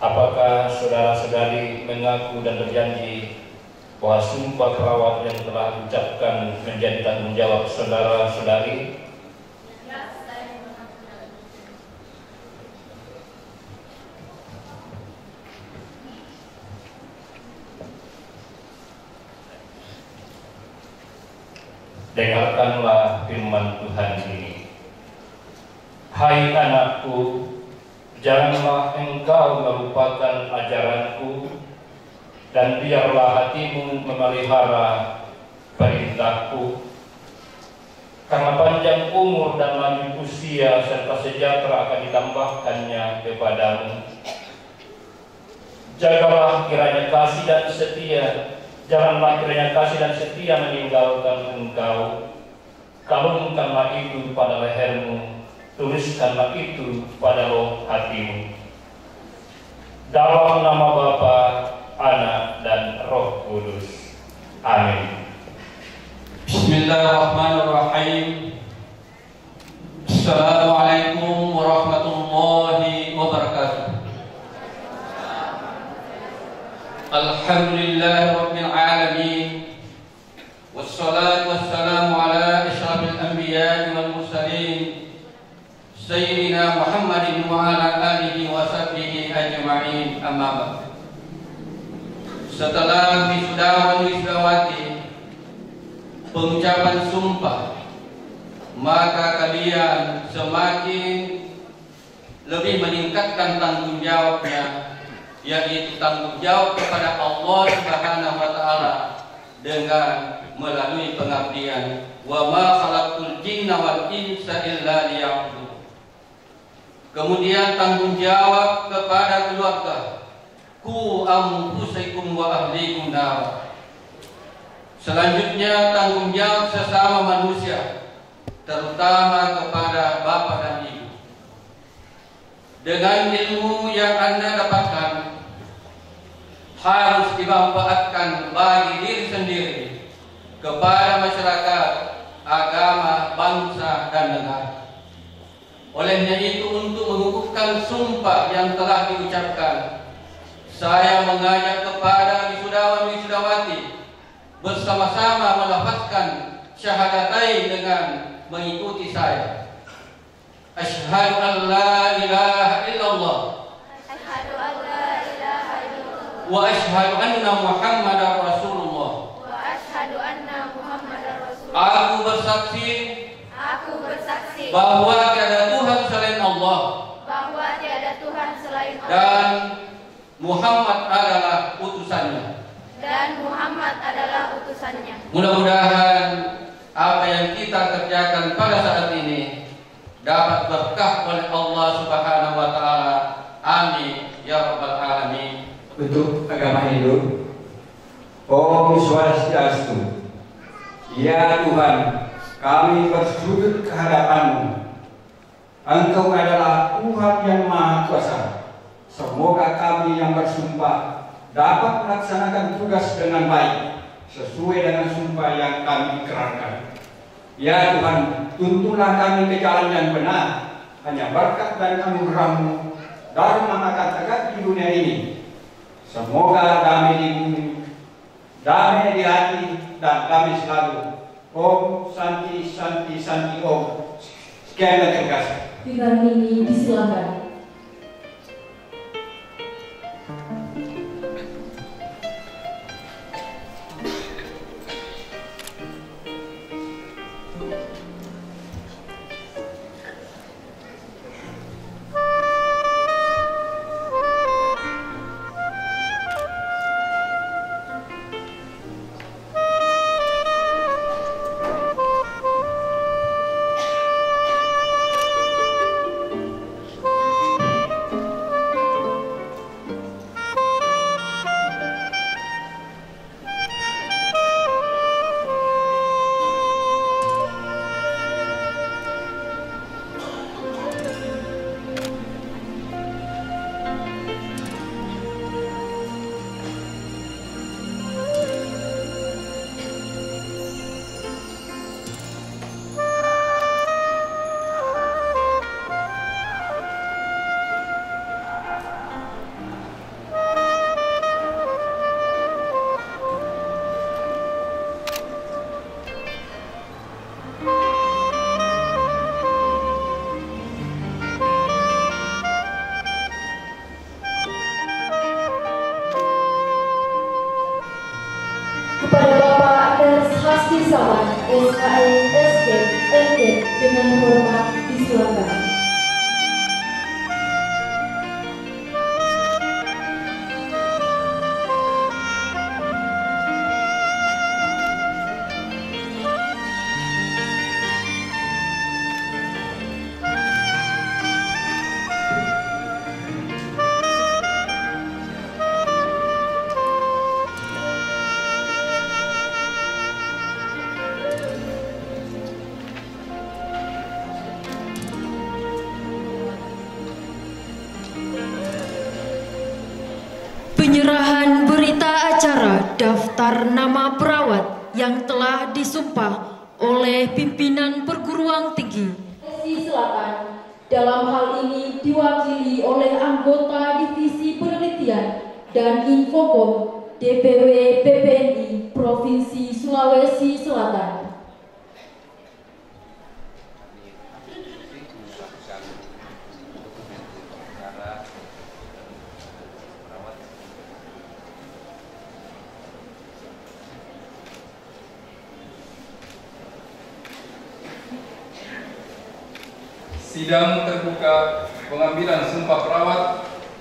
Apakah saudara-saudari mengaku dan berjanji bahwa sumpah perawat yang telah diucapkan menjadi tanggung jawab saudara-saudari? Ya, saya mengaku. Dengarkanlah firman Tuhan ini. Hai anakku, janganlah engkau melupakan ajaranku, dan biarlah hatimu memelihara perintahku. Karena panjang umur dan lanjut usia serta sejahtera akan ditambahkannya kepadamu. Jagalah kiranya kasih dan setia, janganlah kiranya kasih dan setia meninggalkan engkau. Kalungkanlah itu pada lehermu, tuliskanlah itu pada roh hatimu. Dalam nama Bapa, Anak dan Roh Kudus. Amin. Bismillahirrahmanirrahim. Assalamualaikum warahmatullahi wabarakatuh. Alhamdulillahirabbil alamin. Wassalatu wassalamu ala asyrafil anbiya'i wal mursalin Sayyidina Muhammadin wa ala alihi wa sahbihi ajma'in. Amma ba'd. Setelah wisudawan wisudawati pengucapan sumpah, maka kalian semakin lebih meningkatkan tanggung jawabnya, yaitu tanggung jawab kepada Allah Subhanahu wa taala dengan melalui pengabdian. Wa ma khalaqtul jinna wal insa illa liya'budun. Kemudian tanggung jawab kepada keluarga. Ku anfusakum wa ahlikum nar. Selanjutnya tanggung jawab sesama manusia, terutama kepada bapak dan ibu. Dengan ilmu yang Anda dapatkan harus dimanfaatkan bagi diri sendiri, kepada masyarakat, agama, bangsa dan negara. Olehnya itu, untuk mengukuhkan sumpah yang telah diucapkan, saya mengajak kepada wisudawan wisudawati bersama-sama melafazkan syahadatain dengan mengikuti saya. Asyhadu an la ilaha illallah wa asyhadu anna Muhammadar Rasulullah. Aku bersaksi bahwa tiada Tuhan selain Allah, dan Muhammad adalah utusannya. Mudah-mudahan apa yang kita kerjakan pada saat ini dapat berkah oleh Allah Subhanahu wa taala Om Swastiastu. Ya Tuhan, kami bersujud ke hadapan-Mu. Engkau adalah Tuhan yang Maha Kuasa. Semoga kami yang bersumpah dapat melaksanakan tugas dengan baik sesuai dengan sumpah yang kami ikrarkan. Ya Tuhan, tuntunlah kami ke jalan yang benar. Hanya berkat dan anugerah-Mu Dharma akan tegak di dunia ini. Semoga damai di bumi, damai di hati, dan damai selalu. Om Santi Santi Santi Om. Sekian dan terima kasih. Dengan ini disilakan. Kepada Bapak Ders Hasti Sawan, SHM, SK, dengan hormat disilakan. Penyerahan berita acara daftar nama perawat yang telah disumpah oleh pimpinan perguruan tinggi Sulawesi Selatan dalam hal ini diwakili oleh anggota Divisi Penelitian dan Infocom DPW PPNI Provinsi Sulawesi Selatan. Sidang terbuka pengambilan sumpah perawat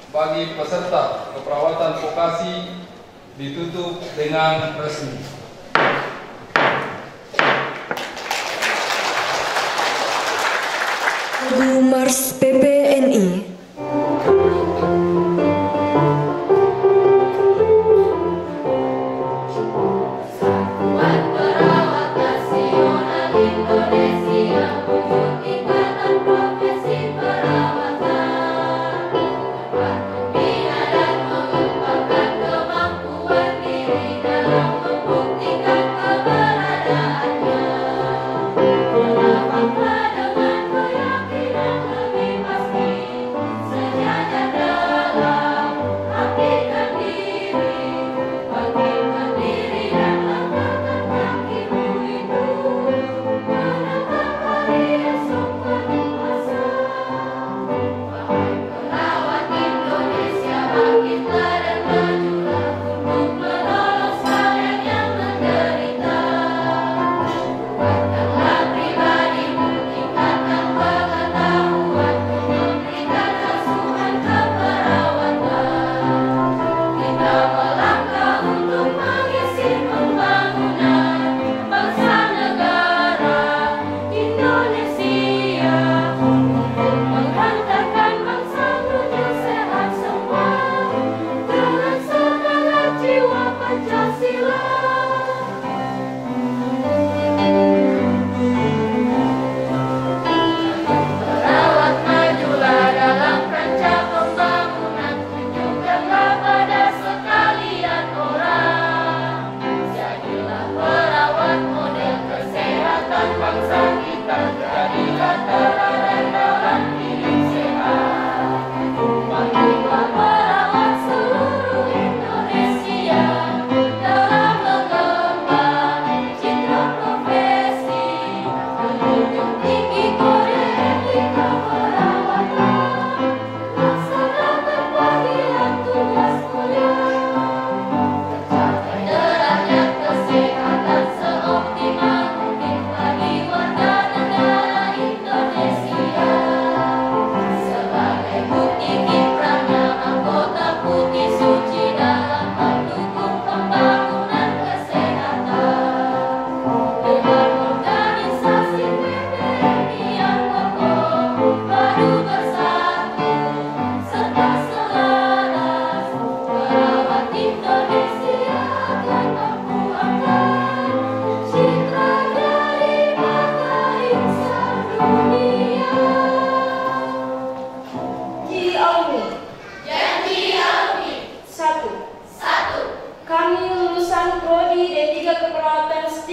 bagi peserta keperawatan vokasi ditutup dengan resmi. Lagu Mars PPNI. Dengan keyakinan lebih pasti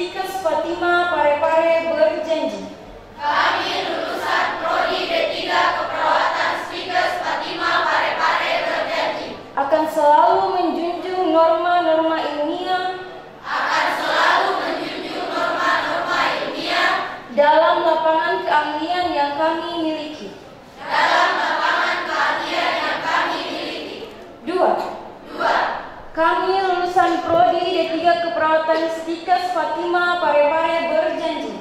Stikes Fatima Parepare berjanji. Kami lulusan Prodi D3 Keperawatan Stikes Fatima Parepare berjanji Akan selalu menjunjung norma-norma ilmiah. akan selalu menjunjung norma-norma ilmiah Dalam lapangan keahlian yang kami miliki. dalam lapangan keahlian yang kami miliki. 2. Kami lulusan Prodi D3 Keperawatan Stikes Fatima Parepare berjanji.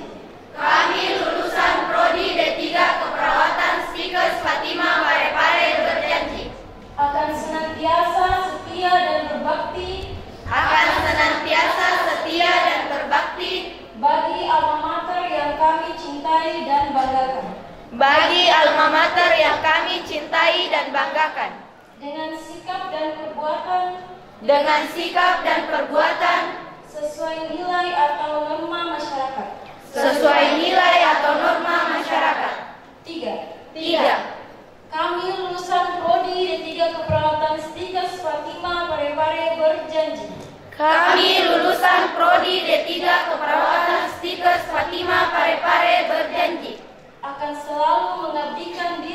Kami lulusan Prodi D3 Keperawatan Stikes Fatima Parepare berjanji Akan senantiasa setia dan berbakti. akan senantiasa setia dan berbakti Bagi alma mater yang kami cintai dan banggakan. bagi alma mater yang kami cintai dan banggakan Dengan sikap dan perbuatan dengan sikap dan perbuatan sesuai nilai atau norma masyarakat. sesuai nilai atau norma masyarakat. 3. Kami lulusan Prodi D3 Keperawatan Stikes Fatima Parepare berjanji. Kami lulusan Prodi D3 Keperawatan Stikes Fatima Parepare berjanji Akan selalu mengabdikan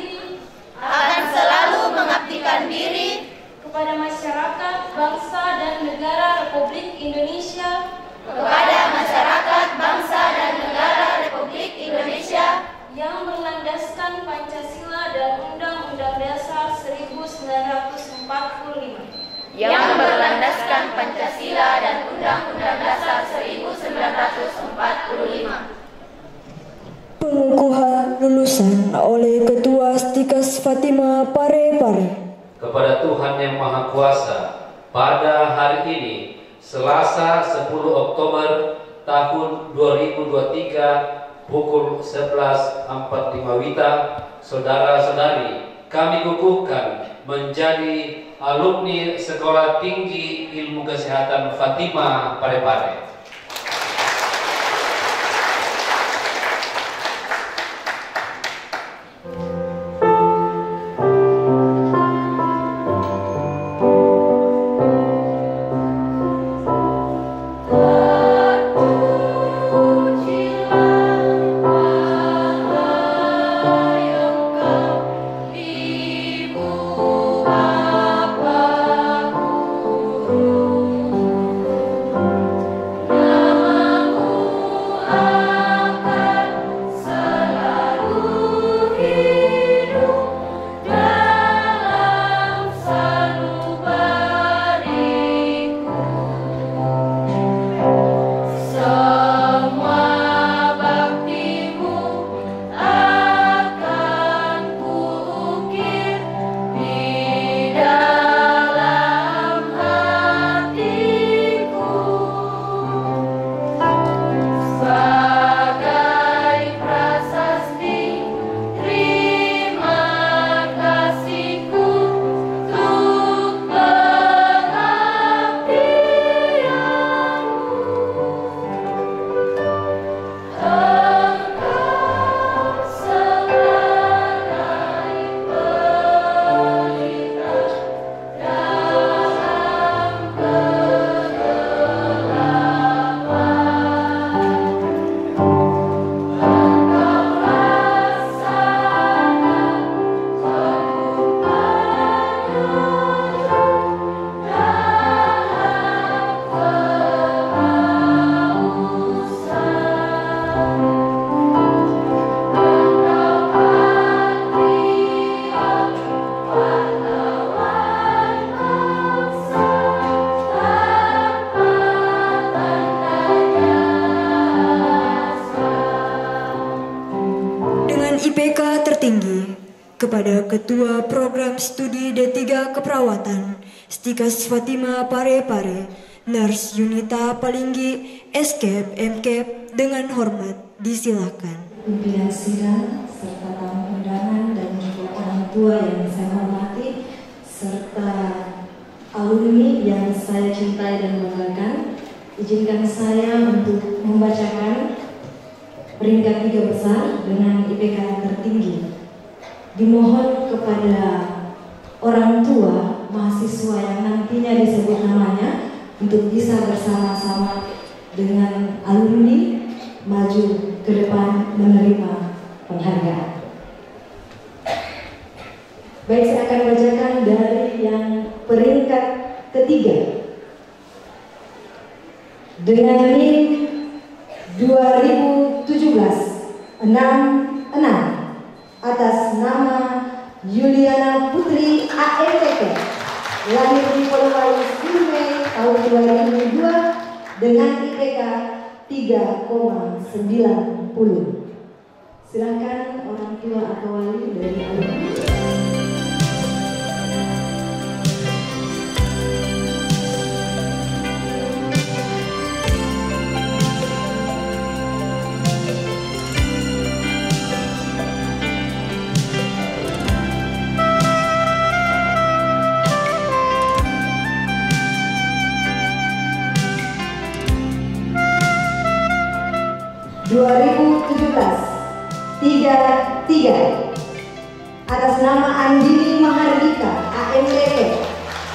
diri. Kepada masyarakat, bangsa, dan negara Republik Indonesia. kepada masyarakat, bangsa, dan negara Republik Indonesia Yang berlandaskan Pancasila dan Undang-Undang Dasar 1945. yang berlandaskan Pancasila dan Undang-Undang Dasar 1945. Pengukuhan lulusan oleh Ketua Stikes Fatima Parepare. Kepada Tuhan Yang Maha Kuasa, pada hari ini, Selasa 10 Oktober tahun 2023, pukul 11.45 WITA, saudara-saudari, kami kukuhkan menjadi alumni Sekolah Tinggi Ilmu Kesehatan Fatima Parepare. IPK tertinggi kepada Ketua Program Studi D3 Keperawatan Stikes Fatima Parepare, Nurse Yunita Palinggi, SKEP, MKEP, dengan hormat disilakan. Pimpinan sidang serta tamu undangan dan juga orang tua yang saya hormati serta alumni yang saya cintai dan banggakan, izinkan saya untuk membacakan peringkat 3 besar dengan IPK yang tertinggi. Dimohon kepada orang tua mahasiswa yang nantinya disebut namanya untuk bisa bersama-sama dengan alumni maju ke depan menerima penghargaan. Baik, saya akan bacakan dari yang peringkat ketiga dengan NIM 2017-66 atas nama Yuliana Putri AMTK, lahir di Polewali 10 Mei tahun 2002 dengan IPK 3,90. Silakan orang tua atau wali dari alumni. 2017-33 atas nama Andini Mahardika AMTK,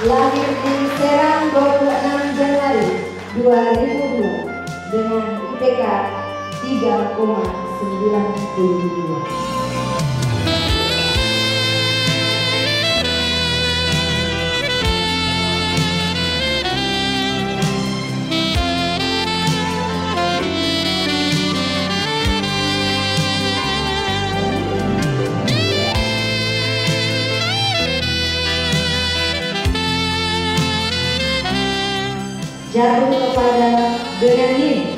lahir di Serang 26 Januari 2002 dengan IPK 3,92. Jatuh kepada dengan NIM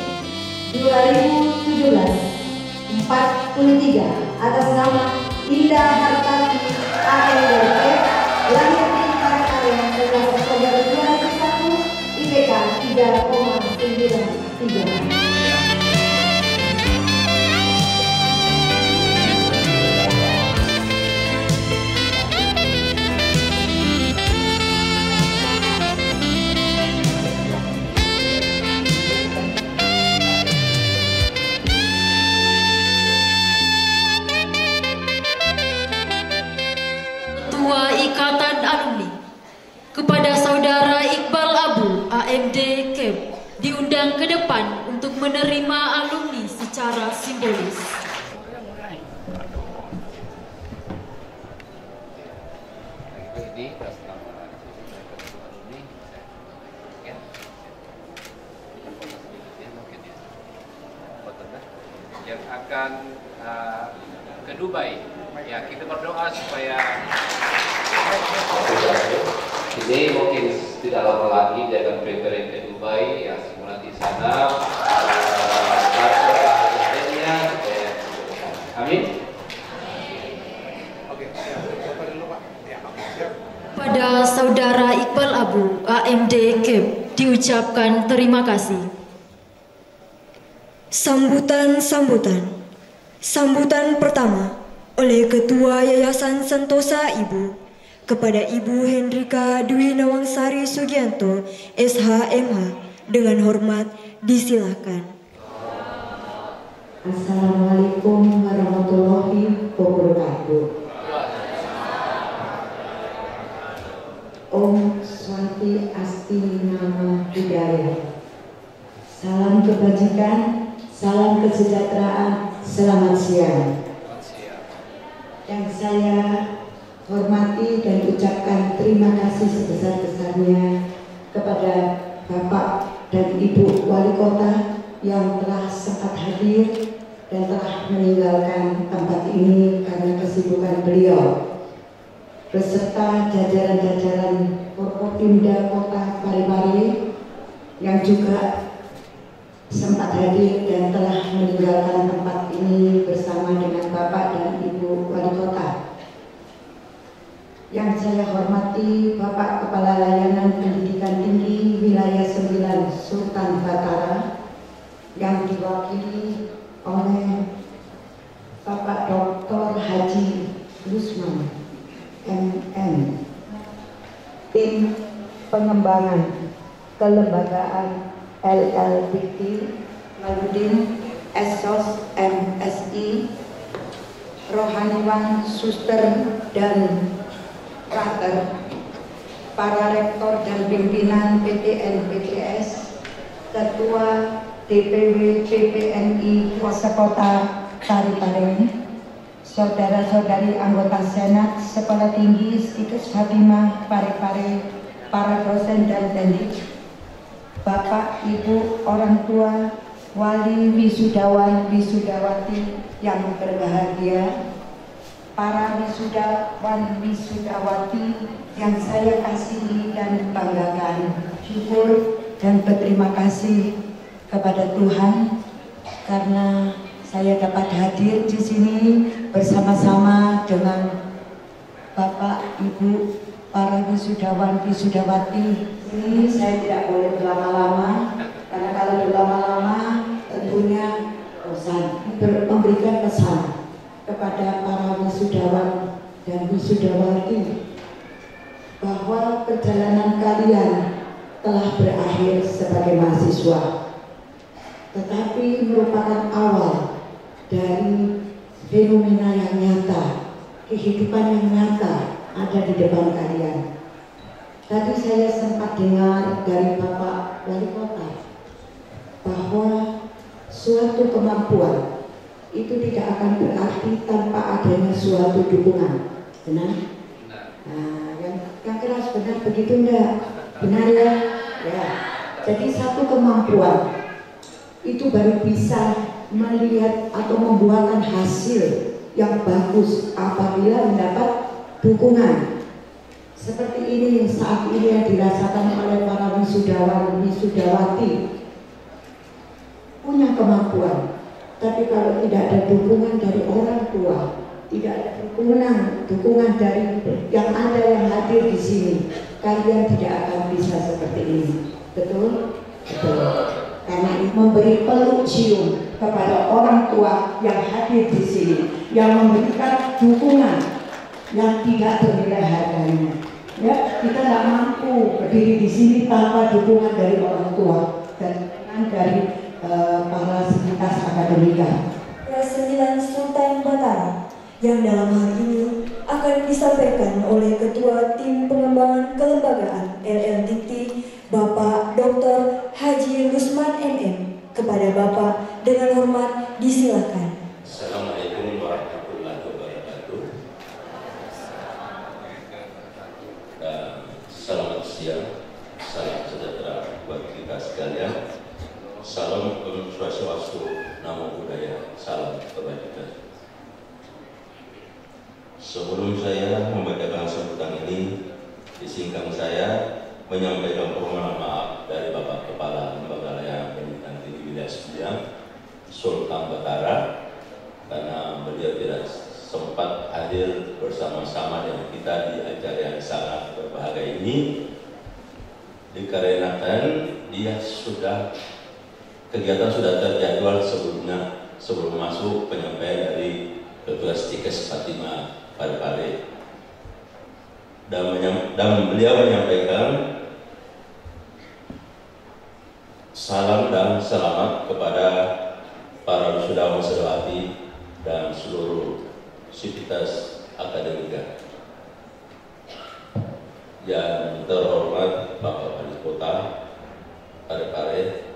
2017-43 atas nama Indah Hartati AMDF, lahir di Karangkareng 11 Oktober 2001, IPK 3,93. Ikatan Alumni kepada Saudara Iqbal Abu AMD KEP diundang ke depan untuk menerima alumni secara simbolis. Yang akan ke Dubai, ya kita berdoa supaya ini mungkin tidak lama lagi dia akan preparing ke Dubai, ya semua di sana. Amin. Pada Saudara Iqbal Abu AMD KEP diucapkan terima kasih. Sambutan pertama oleh Ketua Yayasan Sentosa Ibu kepada Ibu Hendrika Dwi Nawangsari Sugianto SHMH dengan hormat disilakan. Assalamualaikum warahmatullahi wabarakatuh. Om Swanti Asti Nama Budaya. Salam kebajikan, salam kesejahteraan, selamat siang. Yang saya hormati dan ucapkan terima kasih sebesar-besarnya kepada Bapak dan Ibu Wali Kota yang telah sempat hadir dan telah meninggalkan tempat ini karena kesibukan beliau, beserta jajaran-jajaran Forkopimda Kota Parepare yang juga sempat hadir dan telah meninggalkan tempat ini bersama dengan Bapak dan Ibu Wali Kota. Yang saya hormati Bapak Kepala Layanan Pendidikan Tinggi Wilayah 9 Sultan Batara yang diwakili oleh Bapak Dr. Haji Lusman MM, tim pengembangan kelembagaan LLPT Maludin Esos MSI, rohaniwan suster dan prater, para rektor dan pimpinan PTN PTS, ketua DPW PPNI Kota Parepare, saudara-saudari anggota Senat, Sekolah Tinggi Situs Fatimah Parepare, para dosen dan pendidik, Bapak, Ibu, orang tua, wali, wisudawan, wisudawati yang berbahagia, para wisudawan, wisudawati yang saya kasihi dan banggakan, syukur dan berterima kasih kepada Tuhan karena saya dapat hadir di sini bersama-sama dengan Bapak, Ibu, para wisudawan, wisudawati. Ini saya tidak boleh berlama-lama karena kalau berlama-lama tentunya bosan. Memberikan pesan kepada para wisudawan dan wisudawati bahwa perjalanan kalian telah berakhir sebagai mahasiswa, tetapi merupakan awal dari fenomena yang nyata, kehidupan yang nyata ada di depan kalian. Tadi saya sempat dengar dari Bapak Wali Kota bahwa suatu kemampuan itu tidak akan berarti tanpa adanya suatu dukungan. Benar? Nah, yang keras benar begitu enggak? Benar ya? Ya. Jadi satu kemampuan itu baru bisa melihat atau membuahkan hasil yang bagus apabila mendapat dukungan. Seperti ini saat ini yang dirasakan oleh para wisudawan, wisudawati, punya kemampuan, tapi kalau tidak ada dukungan dari orang tua, tidak ada dukungan dari yang ada yang hadir di sini, kalian tidak akan bisa seperti ini. Betul? Betul. Karena memberi peluk cium kepada orang tua yang hadir di sini, yang memberikan dukungan yang tidak ternilai harganya. Ya, kita tidak mampu berdiri di sini tanpa dukungan dari orang tua dan dari para sivitas akademika. Ke-9 Sultan Batara yang dalam hal ini akan disampaikan oleh Ketua Tim Pengembangan Kelembagaan LLDikti Bapak Dr. Haji Rusman MM. Kepada Bapak dengan hormat disilakan. Assalamualaikum warahmatullahi wabarakatuh. Selamat siang, salam sejahtera buat kita sekalian. Salam Om Swastiastu, Namo Buddhaya, salam kebajikan. Sebelum saya membacakan sambutan ini, izinkan saya menyampaikan permohonan maaf dari Bapak Kepala Lembaga Layanan Pendidikan Tinggi Wilayah 9, Sultan Batara, karena beliau tidak sempat hadir bersama-sama dengan kita di acara yang sangat berbahagia ini, dikarenakan dia kegiatan sudah terjadwal sebelum masuk penyampaian dari Ketua Stikes Fatimah Parepare, dan beliau menyampaikan salam dan selamat kepada para wisudawan wisudawati dan seluruh sivitas akademika. Yang terhormat Bapak Wali Kota Parepare,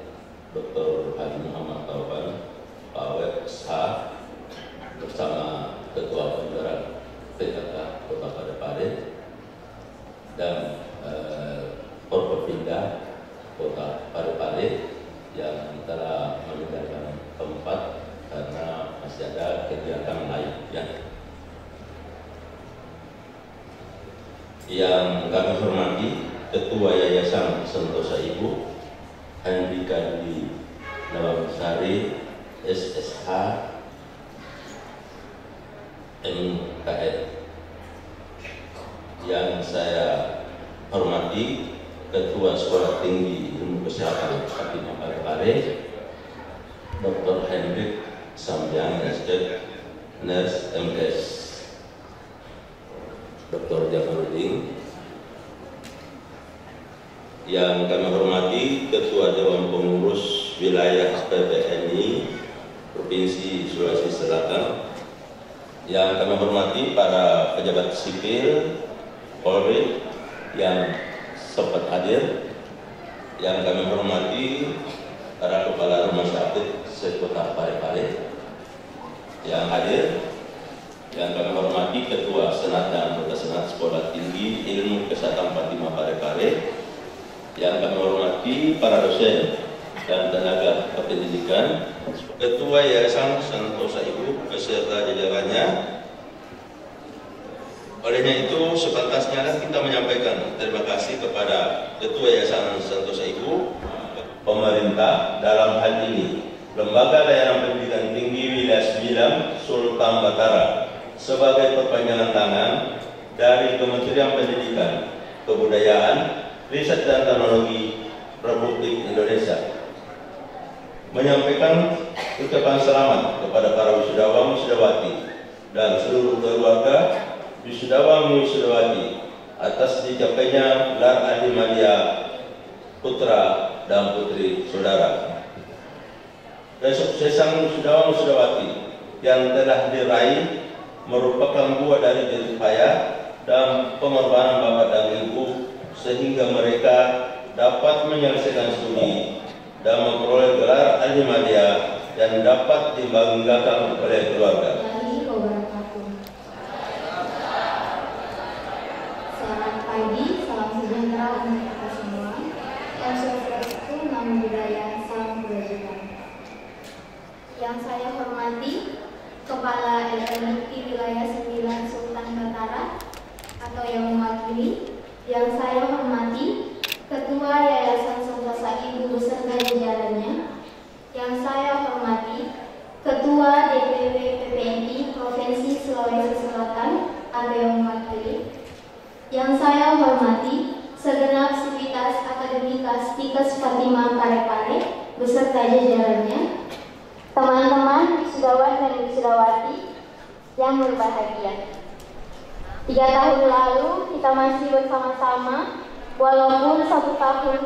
Dr. Haji Muhammad Taufan Pawe SH, bersama Ketua Penggerak PKK Kota Parepare dan Forkopimda Kota Parepare yang telah meninggalkan tempat karena masih ada kegiatan lain yang kami hormati Ketua Yayasan Sentosa Ibu Handika di Nawangsari SSH MKN, yang saya hormati Ketua Sekolah Tinggi Ilmu Kesehatan Fatimah Parepare Dr. Hendrik Sambian SDek Nurse MKes Dr. Jafarudin, yang kami hormati Ketua Dewan Pengurus Wilayah PPNI Provinsi Sulawesi Selatan, yang kami hormati para pejabat sipil Polri yang sempat hadir, yang kami hormati para kepala rumah sakit sekota Parepare yang hadir, yang kami hormati Ketua Senat dan Anggota Senat Sekolah Tinggi Ilmu Kesehatan Fatimah Parepare, yang kami hormati para dosen dan tenaga kependidikan, Ketua Yayasan Santosa Ibu beserta jajarannya. Olehnya itu, sepantasnya kita menyampaikan terima kasih kepada Ketua Yayasan Santosa Ibu, pemerintah, dalam hal ini Lembaga Layanan Pendidikan Tinggi Wilayah 9 Sultan Batara sebagai perpanjangan tangan dari Kementerian Pendidikan, Kebudayaan, Riset dan Teknologi Republik Indonesia. Menyampaikan ucapan selamat kepada para wisudawan wisudawati dan seluruh keluarga wisudawan wisudawati atas dicapainya gelar ahli madya putra dan putri saudara. Kesuksesan wisudawan wisudawati yang telah diraih merupakan buah dari jerih payah dan pengorbanan bapak dan ibu, sehingga mereka dapat menyelesaikan studi dan memperoleh gelar ahli madya dan dapat dibanggakan oleh keluarga. Selamat pagi, salam sejahtera untuk kita semua. Om Swastiastu, Namo Buddhaya, salam kebajikan. Yang saya hormati Kepala LLDT Wilayah 9 Sultan Batara atau yang mewakili, yang saya hormati Ketua Yayasan Santosa Ibu beserta jajarannya, yang saya hormati Ketua DPW PPNI Provinsi Sulawesi Selatan atau yang mewakili, yang saya hormati segenap sivitas akademika Stikes Fatimah Parepare beserta jajarannya, teman-teman wisudawan dan wisudawati yang berbahagia. 3 tahun lalu kita masih bersama-sama, walaupun 1 tahun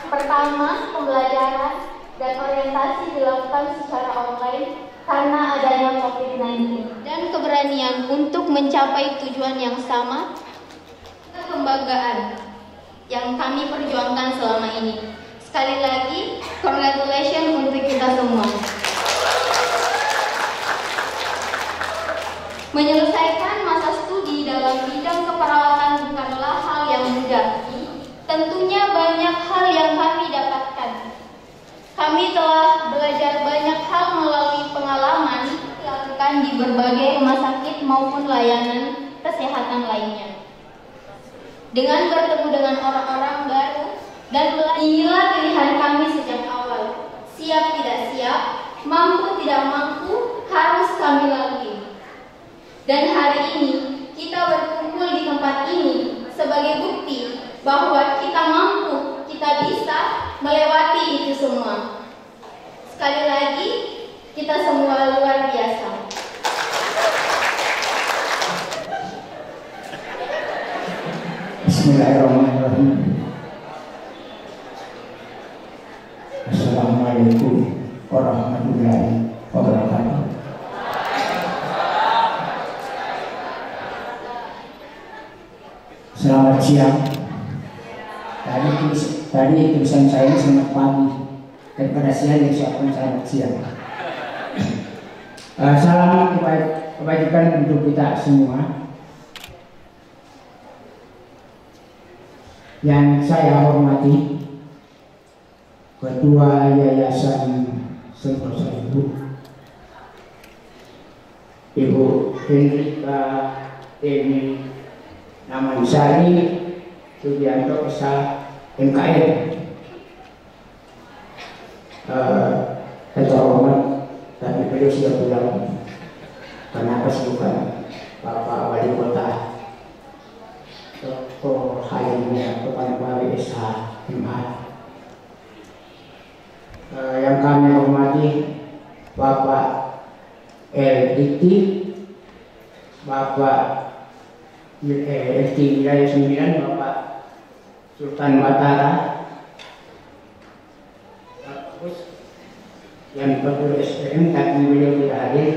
pertama pembelajaran dan orientasi dilakukan secara online karena adanya COVID-19, dan keberanian untuk mencapai tujuan yang sama, kebanggaan yang kami perjuangkan selama ini. Sekali lagi, congratulations untuk kita semua. Menyelesaikan masa studi dalam bidang keperawatan bukanlah hal yang mudah. Tentunya banyak hal yang kami dapatkan. Kami telah belajar banyak hal melalui pengalaman dilakukan di berbagai rumah sakit maupun layanan kesehatan lainnya. Dengan bertemu dengan orang-orang baru dan inilah pilihan kami sejak awal. Siap tidak siap, mampu tidak mampu, harus kami lalui. Dan hari ini kita berkumpul di tempat ini sebagai bukti bahwa kita mampu, kita bisa melewati itu semua. Sekali lagi, kita semua luar biasa. Bismillahirrahmanirrahim. Assalamualaikum warahmatullahi wabarakatuh. Selamat siang. Tadi tulisan saya selamat pagi, dan pada siang disiapkan selamat siang. Salam kebajikan untuk kita semua. Yang saya hormati Ketua Yayasan Santosa Ibu Hendrika Emi Namansari Sugianto Esa MKM, Ketua Hormat, tapi beliau sudah pulang karena kesibukan Bapak Wali Kota Dr. Haji Muhammad Taufan SH/MH. Yang kami hormati Bapak LDT, Bapak LDT Wilayah 9, Bapak Sultan Batara, yang betul SPM tapi beliau tidak hadir.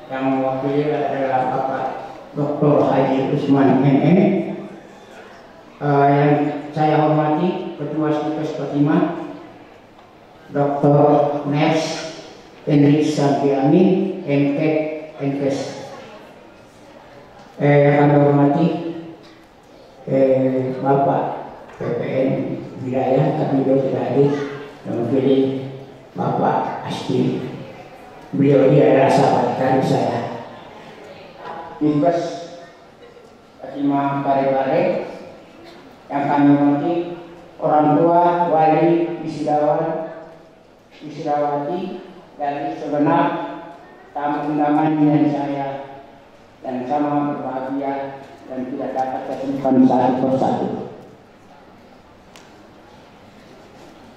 Yang mewakili adalah Bapak Dr. Haji Usman MM. Yang saya hormati Ketua Stikes Fatimah, Dr. Ners Henry Santi Amin, MKED, MKes. Kami hormati Bapak PPN Wilayah, kami tidak hadir dan memilih Bapak Asdi. Beliau dia adalah sahabat karib saya. Dinkes Fatimah Parepare yang kami hormati, orang tua, wali, wisudawan, wisudawati dari segenap tamu undangan yang saya dan sama berbahagia dan tidak dapat tersimpan satu persatu.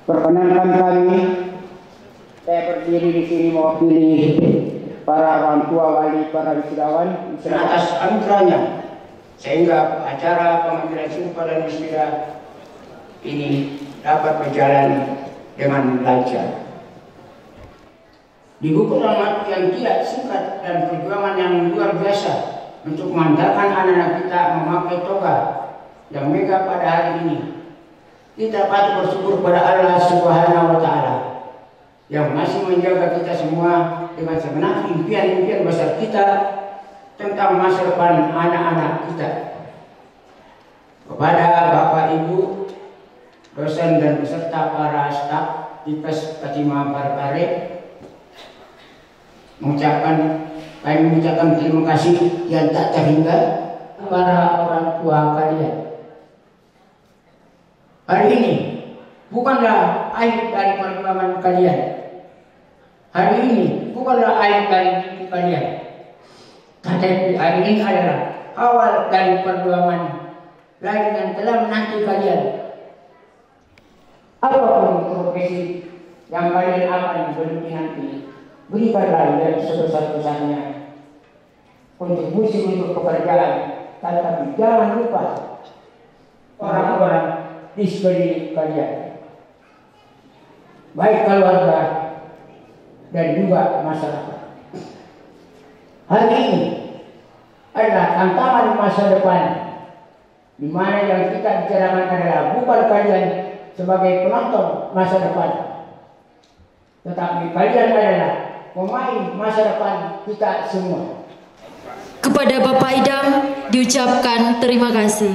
Perkenankan kami, saya berdiri di sini mewakili para orang tua, wali, para wisudawan atas anugerahnya sehingga acara pengambilan sumpah dan wisuda ini dapat berjalan dengan lancar. Di buku waktu yang tidak singkat dan perjuangan yang luar biasa untuk mengantarkan anak-anak kita memakai toga yang megah pada hari ini, kita patut bersyukur pada Allah Subhanahu wa Ta'ala yang masih menjaga kita semua dengan segenap impian-impian besar kita tentang masa depan anak-anak kita. Kepada Bapak Ibu, dosen dan beserta para staf Dinkes Fatimah Parepare, kami mengucapkan terima kasih yang tak terhingga para orang tua kalian. Hari ini bukanlah akhir dari perjuangan kalian. Hari ini bukanlah akhir dari mimpi kalian. Tetapi hari ini adalah awal dari perjuangan lain yang telah menanti kalian. Apapun profesi yang kalian akan geluti nanti, berikanlah dari sebesar-besarnya kontribusi untuk pekerjaan, tetapi jangan lupa orang-orang di sekeliling kalian, baik keluarga dan juga masyarakat. Hari ini adalah tantangan masa depan, di mana yang kita bicarakan adalah bukan kalian sebagai penonton masa depan, tetapi kalian adalah pemain masa depan kita semua. Kepada Bapak Idam diucapkan terima kasih.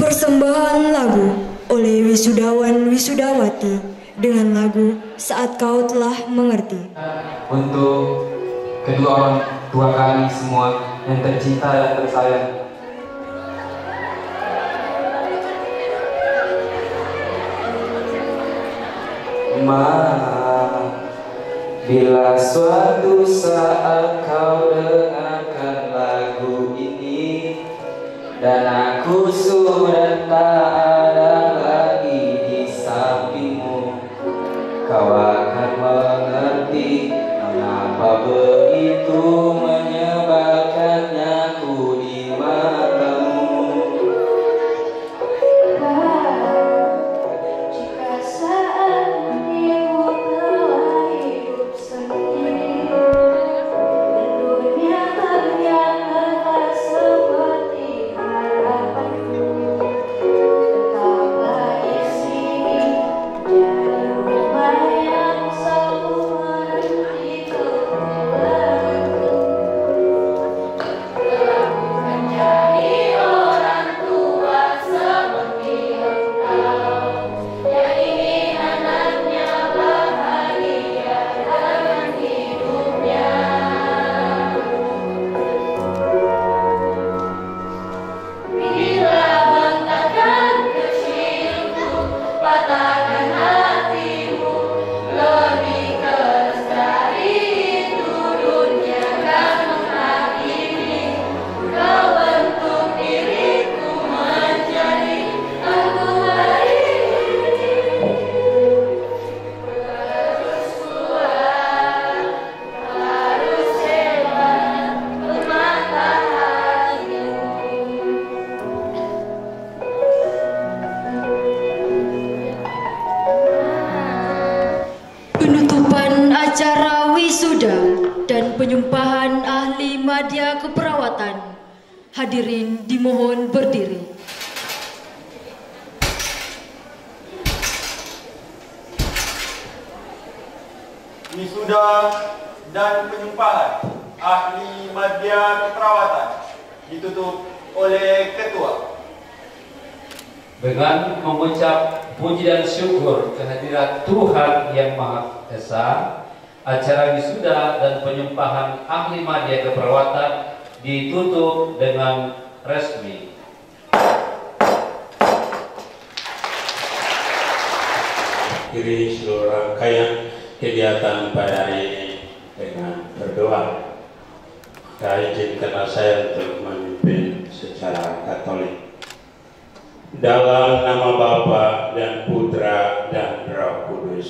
Persembahan lagu oleh wisudawan wisudawati dengan lagu Saat Kau Telah Mengerti. Untuk kedua orang tua kami semua yang tercinta dan tersayang, bila suatu saat kau dengarkan lagu ini dan aku sudah tak ada lagi di sampingmu, kau akan mengerti mengapa begitu menyebalkannya aku di matamu. Acara wisuda dan penyumpahan ahli madya keperawatan. Hadirin dimohon berdiri. wisuda dan penyumpahan ahli madya keperawatan ditutup oleh Ketua. Dengan mengucap puji dan syukur kehadirat Tuhan Yang Maha Esa, acara wisuda dan penyumpahan ahli madya keperawatan ditutup dengan resmi. Akhiri seluruh rangkaian kegiatan pada hari ini dengan berdoa. Izinkanlah saya untuk memimpin secara Katolik. Dalam nama Bapa dan Putra dan Roh Kudus.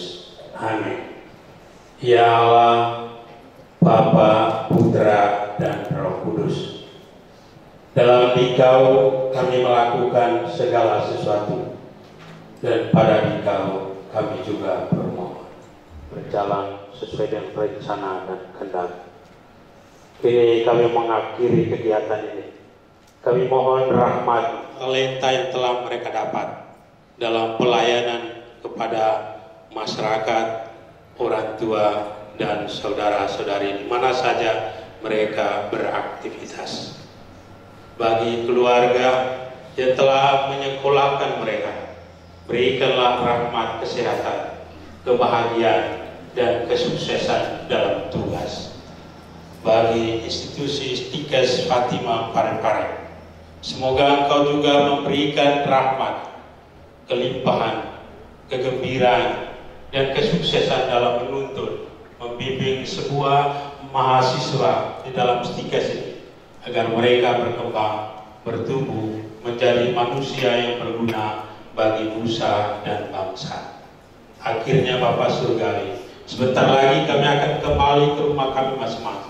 Amin. Ya Allah, Bapa, Putra, dan Roh Kudus, dalam Dikau kami melakukan segala sesuatu, dan pada Dikau kami juga bermohon berjalan sesuai dengan rencana dan kehendak. Kini kami mengakhiri kegiatan ini. Kami mohon rahmat talenta yang telah mereka dapat dalam pelayanan kepada masyarakat, orang tua, dan saudara-saudari di mana saja mereka beraktivitas. Bagi keluarga yang telah menyekolahkan mereka, berikanlah rahmat kesehatan, kebahagiaan, dan kesuksesan dalam tugas. Bagi institusi Stikes Fatima Parepare, semoga Engkau juga memberikan rahmat, kelimpahan, kegembiraan, dan kesuksesan dalam menuntut, membimbing sebuah mahasiswa di dalam Stikes ini, agar mereka berkembang, bertumbuh, menjadi manusia yang berguna bagi nusa dan bangsa. Akhirnya Bapa Surgawi, sebentar lagi kami akan kembali ke rumah kami masing-masing.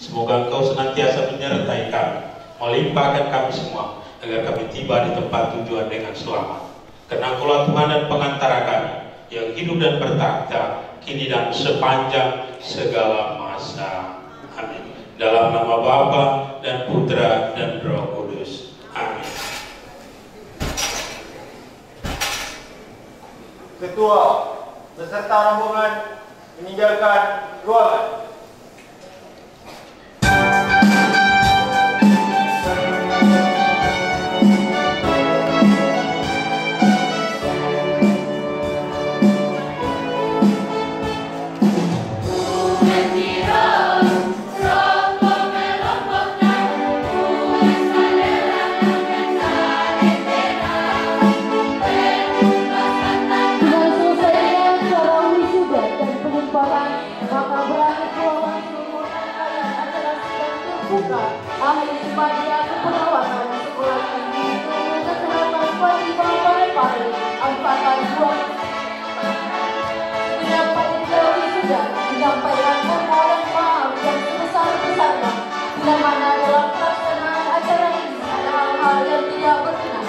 Semoga Engkau senantiasa menyertai kami, melimpahkan kami semua, agar kami tiba di tempat tujuan dengan selamat. Karena Engkaulah Tuhan dan pengantara kami, yang hidup dan bertakhta, kini dan sepanjang segala masa. Amin. Dalam nama Bapa dan Putra dan Roh Kudus. Amin. Ketua beserta rombongan meninggalkan ruangan. Ahli madya keperawatan Sekolah Tinggi Ilmu Kesehatan Fatima Parepare Angkatan 2 menyampaikan wisuda, menyampaikan permohonan maaf yang sebesar-besarnya bila mana dalam pelaksanaan acara ini ada hal-hal yang tidak berkenan